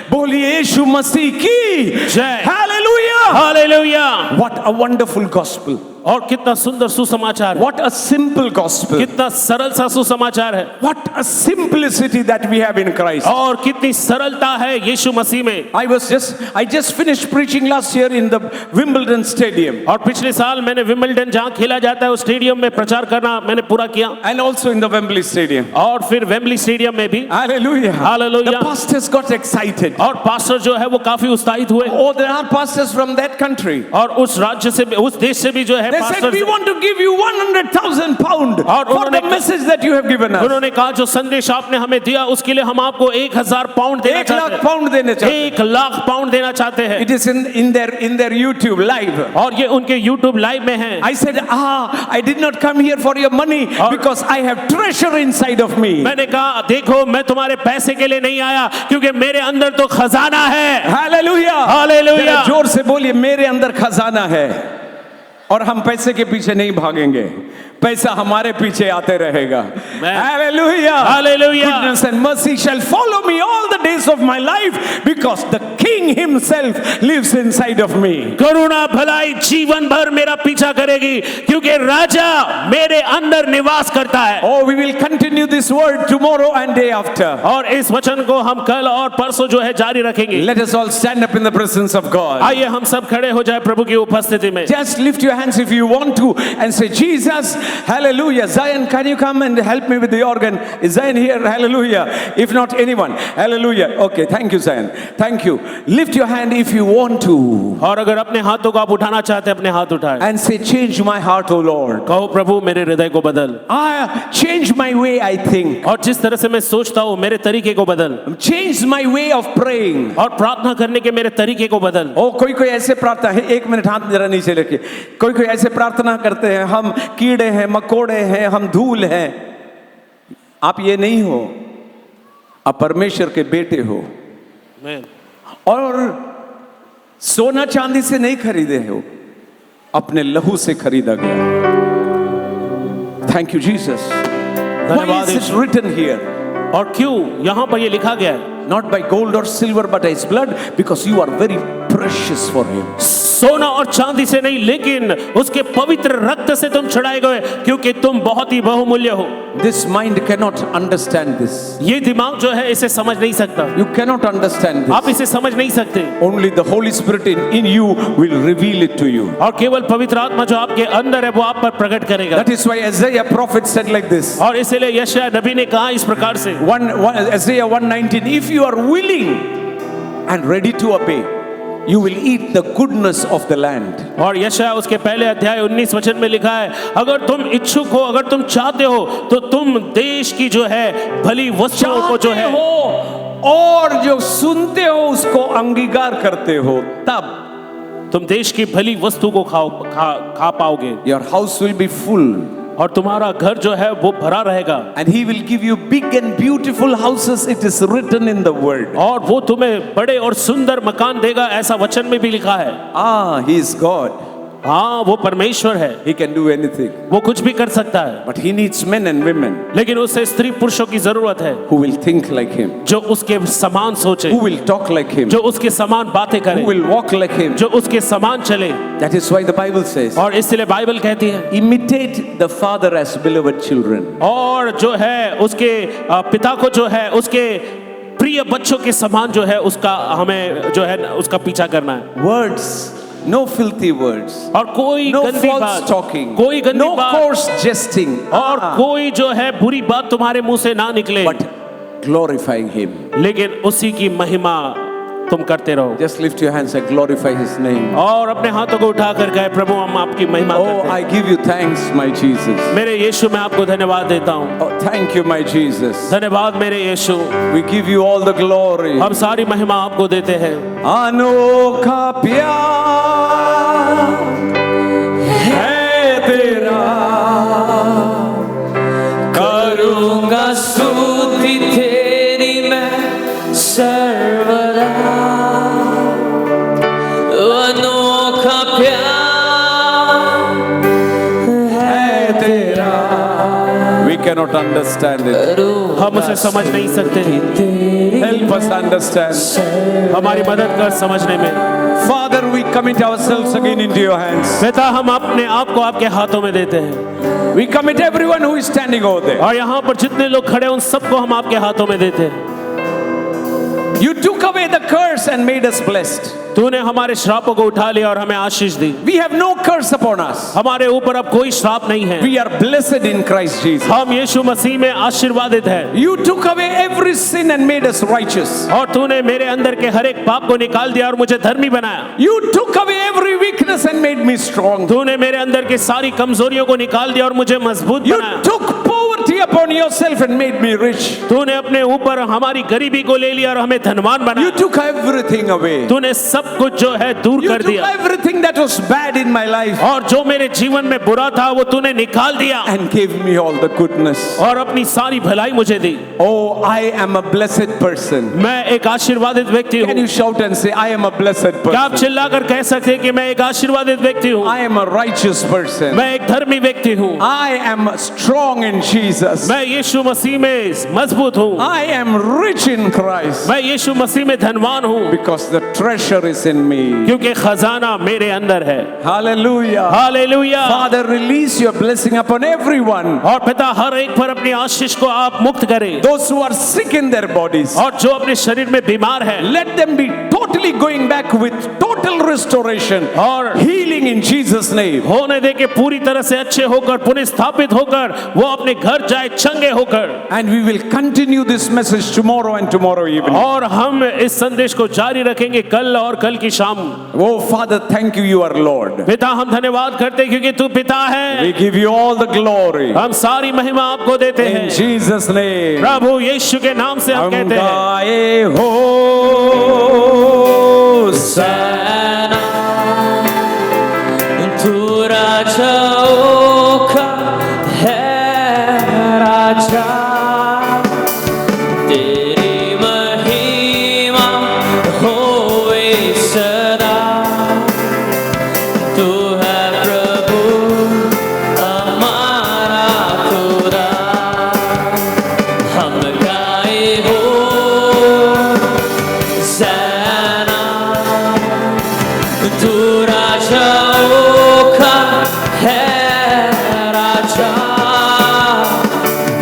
Speaker 1: बोलिए यीशु मसीह की
Speaker 2: जय।
Speaker 1: Hallelujah.
Speaker 2: Hallelujah.
Speaker 1: What a wonderful gospel.
Speaker 2: और कितना सुंदर सुसमाचार है,
Speaker 1: What a simple gospel.
Speaker 2: कितना सरल सा सुसमाचार है,
Speaker 1: What a simplicity that we have in Christ.
Speaker 2: और कितनी सरलता है यीशु मसीह में।
Speaker 1: I just finished preaching last year in the Wimbledon Stadium.
Speaker 2: और पिछले साल मैंने विंबलडन जहाँ खेला जाता है उस स्टेडियम में प्रचार करना मैंने पूरा किया,
Speaker 1: And also in the Wembley Stadium.
Speaker 2: और फिर वेम्बली स्टेडियम में भी।
Speaker 1: Hallelujah.
Speaker 2: Hallelujah.
Speaker 1: The pastors got excited.
Speaker 2: और पास्टर जो है वो काफी उत्साहित हुए,
Speaker 1: Oh, there are pastors from that country.
Speaker 2: और उस राज्य से भी, उस देश से भी जो है
Speaker 1: They said,
Speaker 2: pastor,
Speaker 1: we want to give you 100,000 pound
Speaker 2: और
Speaker 1: for the
Speaker 2: उन्होंने-
Speaker 1: message that you have given us.
Speaker 2: उन्होंने कहा जो संदेश आपने हमें दिया उसके लिए हम आपको 1,000 पाउंड देना
Speaker 1: 1 लाख
Speaker 2: चाहते
Speaker 1: pound देने
Speaker 2: हैं,
Speaker 1: चाहते हैं.
Speaker 2: 1 लाख पाउंड देना चाहते हैं।
Speaker 1: It is in their YouTube live.
Speaker 2: और ये उनके YouTube लाइव में है।
Speaker 1: I said, I did not come here for your money because I have treasure inside of me.
Speaker 2: मैंने कहा देखो मैं तुम्हारे पैसे के लिए नहीं आया क्योंकि मेरे अंदर तो खजाना है।
Speaker 1: Hallelujah.
Speaker 2: Hallelujah.
Speaker 1: जरा जोर से बोलिए, मेरे अंदर खजाना है और हम पैसे के पीछे नहीं भागेंगे, पैसा हमारे पीछे आते रहेगा। Hallelujah.
Speaker 2: Hallelujah.
Speaker 1: Goodness and mercy shall follow me all the days of my life because the King himself lives inside of me.
Speaker 2: करुणा भलाई जीवन भर मेरा पीछा करेगी क्योंकि राजा मेरे अंदर निवास करता है।
Speaker 1: Oh, we will continue this word tomorrow and day after.
Speaker 2: और इस वचन को हम कल और परसों जो है जारी रखेंगे।
Speaker 1: Let us all stand up in the presence of God.
Speaker 2: आइए हम सब खड़े हो जाए प्रभु की उपस्थिति में।
Speaker 1: Just lift your hands if you want to and say, Jesus, hallelujah. Zion, can you come and help me with the organ? Is Zion here? Hallelujah. If not, anyone. Hallelujah. Okay, thank you, Zion. Thank you. Lift your hand if you want to
Speaker 2: और अगर अपने हाथों को आप उठाना चाहते हैं अपने हाथ उठाएं।
Speaker 1: and say, change my heart, O Lord.
Speaker 2: कहो प्रभु मेरे हृदय को बदल,
Speaker 1: Change my way, I think.
Speaker 2: और जिस तरह से मैं सोचता हूँ मेरे तरीके को बदल,
Speaker 1: Change my way of praying.
Speaker 2: और प्रार्थना करने के मेरे तरीके को बदल।
Speaker 1: ओ कोई ऐसे प्रार्थना है, 1 मिनट हाथ जरा नीचे लेके, कोई ऐसे प्रार्थना करते हैं, हम कीड़े हैं, मकोड़े हैं, हम धूल हैं। आप ये नहीं हो, आप परमेश्वर के बेटे हो और सोना चांदी से नहीं खरीदे हो, अपने लहू से खरीदा गया। Thank you Jesus. Why is it written here?
Speaker 2: और क्यों यहाँ पर ये लिखा गया है?
Speaker 1: Not by gold or silver but his blood, because you are very precious for him.
Speaker 2: सोना और चांदी से नहीं लेकिन उसके पवित्र रक्त से तुम छुड़ाए गए क्योंकि तुम बहुत ही बहुमूल्य हो।
Speaker 1: This mind cannot understand this.
Speaker 2: ये दिमाग जो है इसे समझ नहीं सकता।
Speaker 1: You cannot understand this.
Speaker 2: आप इसे समझ नहीं सकते।
Speaker 1: Only the Holy Spirit in you will reveal it to you.
Speaker 2: और केवल पवित्र आत्मा जो आपके अंदर है वो आप पर प्रकट करेगा।
Speaker 1: That is why Isaiah prophet said like this.
Speaker 2: और इसलिए यशायाह नबी ने कहा इस प्रकार से,
Speaker 1: Isaiah 1:19, if you are willing and ready to obey, you will eat the goodness of the land.
Speaker 2: और यशायाह उसके पहले अध्याय 19 वचन में लिखा है, अगर तुम इच्छुक हो, अगर तुम चाहते हो तो तुम देश की जो है भली वस्तुओं को जो है
Speaker 1: और जो सुनते हो उसको अंगीकार करते हो, तब
Speaker 2: तुम देश की भली वस्तु को खा पाओगे।
Speaker 1: your house will be full.
Speaker 2: और तुम्हारा घर जो है वो भरा रहेगा।
Speaker 1: And he will give you big and beautiful houses, it is written in the word.
Speaker 2: और वो तुम्हें बड़े और सुंदर मकान देगा, ऐसा वचन में भी लिखा है।
Speaker 1: He is God.
Speaker 2: हाँ वो परमेश्वर है,
Speaker 1: He can do anything.
Speaker 2: वो कुछ भी कर सकता है।
Speaker 1: But he needs men and women
Speaker 2: लेकिन उसे स्त्री पुरुषों की जरूरत है
Speaker 1: who will think like him,
Speaker 2: जो उसके समान सोचे,
Speaker 1: who will talk like him,
Speaker 2: जो उसके समान बातें करे,
Speaker 1: who will walk like him.
Speaker 2: जो उसके समान चले।
Speaker 1: That is why the Bible says,
Speaker 2: और इसलिए बाइबल कहती है,
Speaker 1: imitate the father as beloved children.
Speaker 2: और जो है उसके पिता को जो है उसके प्रिय बच्चों के समान जो है उसका हमें जो है उसका पीछा करना है।
Speaker 1: Words, no filthy words,
Speaker 2: और कोई
Speaker 1: no
Speaker 2: गंदी
Speaker 1: false
Speaker 2: बात,
Speaker 1: talking,
Speaker 2: कोई गंदी
Speaker 1: no
Speaker 2: बात,
Speaker 1: coarse jesting,
Speaker 2: और कोई जो है बुरी बात तुम्हारे मुंह से ना निकले,
Speaker 1: but glorifying him.
Speaker 2: लेकिन उसी की महिमा तुम करते रहो।
Speaker 1: Just lift your hands and glorify his name.
Speaker 2: और अपने हाथों को उठाकर कहे, प्रभु हम आपकी महिमा
Speaker 1: Oh,
Speaker 2: करते
Speaker 1: I
Speaker 2: हैं।
Speaker 1: give you thanks, my Jesus.
Speaker 2: मेरे यीशु मैं आपको धन्यवाद देता हूँ।
Speaker 1: Oh, thank you, my Jesus.
Speaker 2: धन्यवाद मेरे यीशु,
Speaker 1: We give you all the glory.
Speaker 2: हम सारी महिमा आपको देते हैं।
Speaker 1: अनोखा प्यार है तेरा,
Speaker 3: करूँगा स्तुति तेरी मैं सर्वदा, अनोखा प्यार
Speaker 1: है तेरा. We cannot understand it.
Speaker 2: हम उसे समझ नहीं सकते।
Speaker 1: Help us understand.
Speaker 2: हमारी मदद कर समझने में।
Speaker 1: Father, we commit ourselves again into your hands.
Speaker 2: पिता, हम अपने आप को आपके हाथों में देते हैं।
Speaker 1: We commit everyone who is standing over there.
Speaker 2: और यहाँ पर जितने लोग खड़े हैं उन सबको हम आपके हाथों में देते हैं।
Speaker 1: You took away the curse and made us blessed.
Speaker 2: तूने हमारे श्रापों को उठा लिया और हमें आशीष दी।
Speaker 1: We have no curse upon us.
Speaker 2: हमारे ऊपर अब कोई श्राप नहीं है।
Speaker 1: We are blessed in Christ Jesus.
Speaker 2: हम यीशु मसीह में आशीर्वादित हैं।
Speaker 1: You took away every sin and made us righteous.
Speaker 2: और तूने मेरे अंदर के हर एक पाप को निकाल दिया और मुझे धर्मी बनाया।
Speaker 1: You took away every weakness and made me strong.
Speaker 2: तूने मेरे अंदर की सारी कमजोरियों को निकाल दिया और मुझे मजबूत
Speaker 1: You
Speaker 2: बनाया।
Speaker 1: took poverty upon yourself and made me rich.
Speaker 2: तूने अपने ऊपर हमारी गरीबी को ले लिया और हमें धनवान बनाया।
Speaker 1: You took everything away.
Speaker 2: तूने सब कुछ जो है दूर
Speaker 1: You
Speaker 2: कर
Speaker 1: took
Speaker 2: दिया
Speaker 1: everything that was bad in my life
Speaker 2: और जो मेरे जीवन में बुरा था वो तूने निकाल दिया
Speaker 1: and gave me all the goodness.
Speaker 2: और अपनी सारी भलाई मुझे दी।
Speaker 1: Oh, I am a blessed person.
Speaker 2: मैं एक आशीर्वादित व्यक्ति
Speaker 1: Can
Speaker 2: हूँ।
Speaker 1: you shout and say, I am a blessed
Speaker 2: क्या आप
Speaker 1: person?
Speaker 2: चिल्लाकर कह सकते हैं कि मैं एक आशीर्वादित व्यक्ति हूँ?
Speaker 1: I am a righteous person.
Speaker 2: मैं एक धर्मी व्यक्ति हूँ।
Speaker 1: I am strong in Jesus.
Speaker 2: मैं यीशु मसीह में मजबूत हूँ।
Speaker 1: I am rich in Christ
Speaker 2: मैं यीशु मसीह में धनवान हूँ
Speaker 1: because the treasure is in me.
Speaker 2: क्योंकि खजाना मेरे अंदर है।
Speaker 1: Hallelujah.
Speaker 2: Hallelujah.
Speaker 1: Father, release your blessing upon everyone.
Speaker 2: और पिता, हर एक पर अपनी आशीष को आप मुक्त करें।
Speaker 1: Those who are sick in their bodies,
Speaker 2: और जो अपने शरीर में बीमार है,
Speaker 1: let them be totally going back with total restoration
Speaker 2: और
Speaker 1: healing in Jesus' name.
Speaker 2: होने दे के पूरी तरह से अच्छे होकर पुनः स्थापित होकर वो अपने घर जाए चंगे होकर।
Speaker 1: And we will continue this message tomorrow and tomorrow evening.
Speaker 2: और हम इस संदेश को जारी रखेंगे कल और कल की शाम।
Speaker 1: Oh Father, thank you, you are Lord.
Speaker 2: पिता, हम धन्यवाद करते हैं क्योंकि तू पिता है।
Speaker 1: We give you all the glory.
Speaker 2: हम सारी महिमा आपको देते हैं।
Speaker 1: In Jesus' name.
Speaker 2: प्रभु यीशु के नाम से हम
Speaker 1: हम
Speaker 2: कहते हैं।
Speaker 1: गाए हो
Speaker 3: Hosanna, तू राजाओं का है राजा, तेरी महिमा होवे सदा, तू है प्रभु हमारा खुदा, हम गाए हो तू राजाओं का है राजा,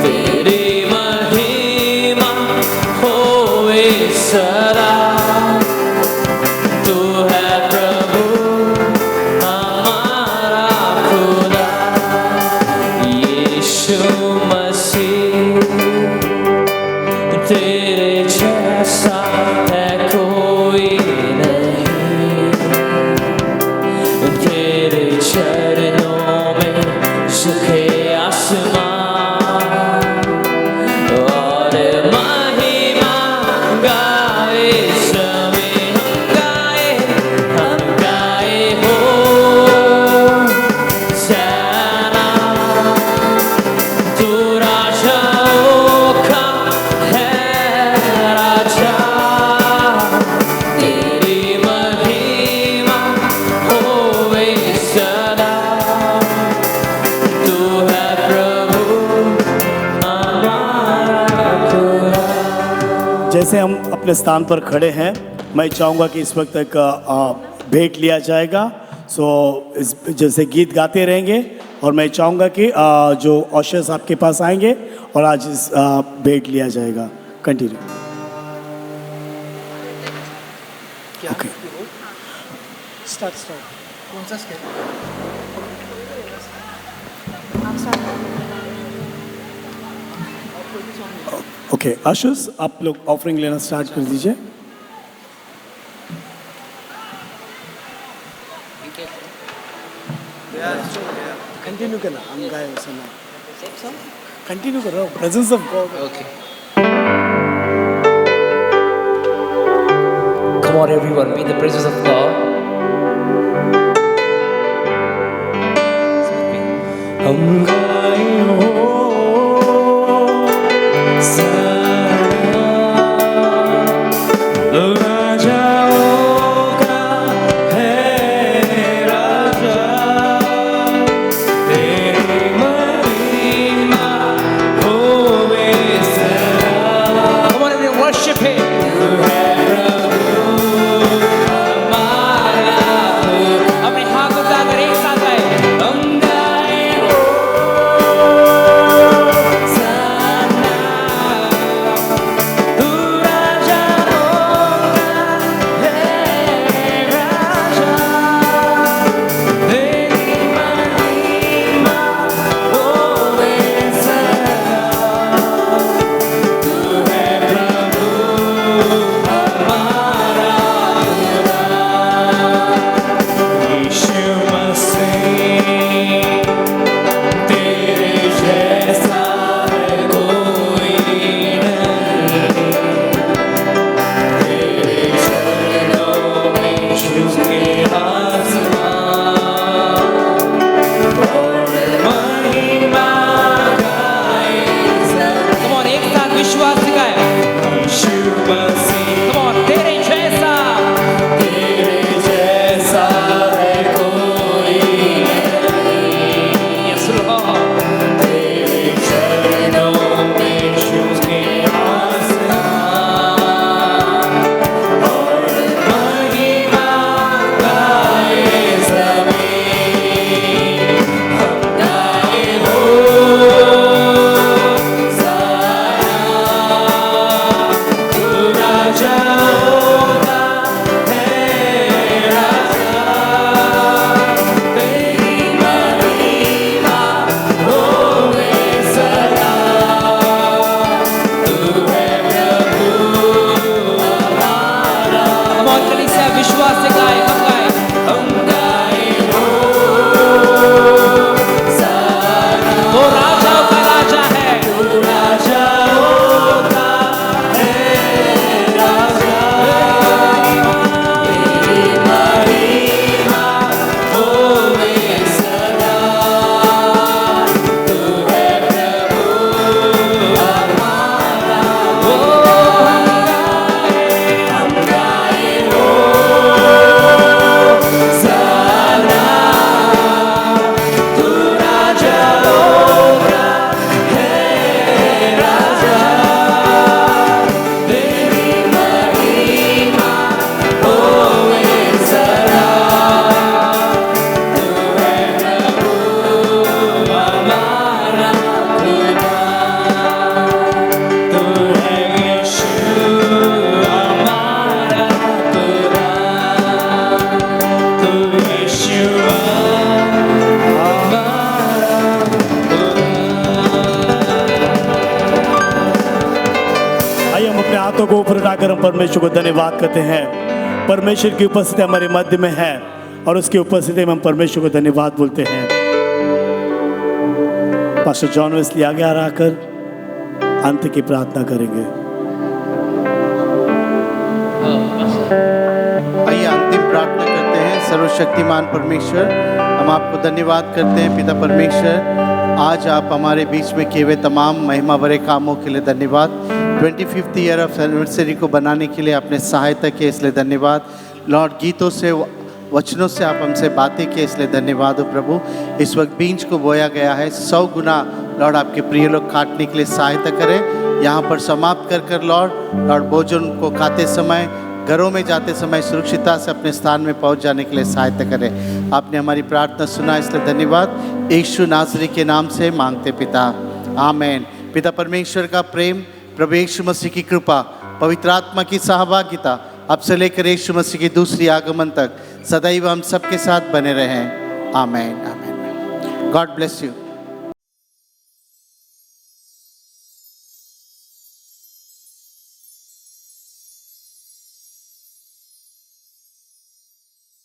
Speaker 3: तेरी महिमा होवे सदा, तू है प्रभु हमारा खुदा, यीशु मसीह तेरे जैसा है कोई नहीं, तेरे चरणों में सुखे आसमान और महिमा गाए सभी, हम गाए हो सना, तू राजाओं का है राजा, तेरी महिमा होवे सदा, तू है प्रभु हमारा खुदा।
Speaker 4: जैसे हम अपने स्थान पर खड़े हैं, मैं चाहूँगा कि इस वक्त एक भेंट लिया जाएगा। सो इस जैसे गीत गाते रहेंगे और मैं चाहूँगा कि जो ऑशर्स आपके पास आएंगे और आज इस भेंट लिया जाएगा। कंटिन्यू। ओके, ओके आशुष, आप लोग ऑफरिंग लेना स्टार्ट कर दीजिए। कंटिन्यू करना, हम गाए सुना, कंटिन्यू कर रहा हूँ। Presence of God.
Speaker 3: Okay. Come on, everyone, be in the presence of God. हम गाए हो सना, राजाओं का है राजा, तेरी महिमा होवे सदा,
Speaker 4: अपने हाथों को ऊपर उठाकर हम परमेश्वर को धन्यवाद करते हैं। परमेश्वर की उपस्थिति हमारे मध्य में है और उसकी उपस्थिति में हम परमेश्वर को धन्यवाद बोलते हैं। पास्टर जॉन वेस्ली आगे आ आकर अंत की प्रार्थना करेंगे।
Speaker 5: आइए अंतिम प्रार्थना करते हैं। सर्वशक्तिमान परमेश्वर, हम आपको धन्यवाद करते हैं पिता परमेश्वर, आज आप हमारे बीच में किए हुए तमाम महिमा भरे कामों के लिए धन्यवाद। 25th ईयर ऑफ एनिवर्सरी को बनाने के लिए आपने सहायता की, इसलिए धन्यवाद। लॉर्ड, गीतों से वचनों से आप हमसे बातें किए, इसलिए धन्यवाद हो प्रभु। इस वक्त बीज को बोया गया है, 100 गुना लॉर्ड आपके प्रिय लोग काटने के लिए सहायता करें। यहाँ पर समाप्त कर कर लॉर्ड भोजन को खाते समय, घरों में जाते समय सुरक्षितता से अपने स्थान में पहुंच जाने के लिए सहायता करें। आपने हमारी प्रार्थना सुना, इसलिए धन्यवाद। यीशु नासरी के नाम से मांगते पिता, आमेन। पिता परमेश्वर का प्रेम, प्रभु यीशु मसीह की कृपा, पवित्र आत्मा की सहभागिता अब से लेकर यीशु मसीह की दूसरी आगमन तक सदैव हम सबके साथ बने रहें। Amen, amen. God bless you.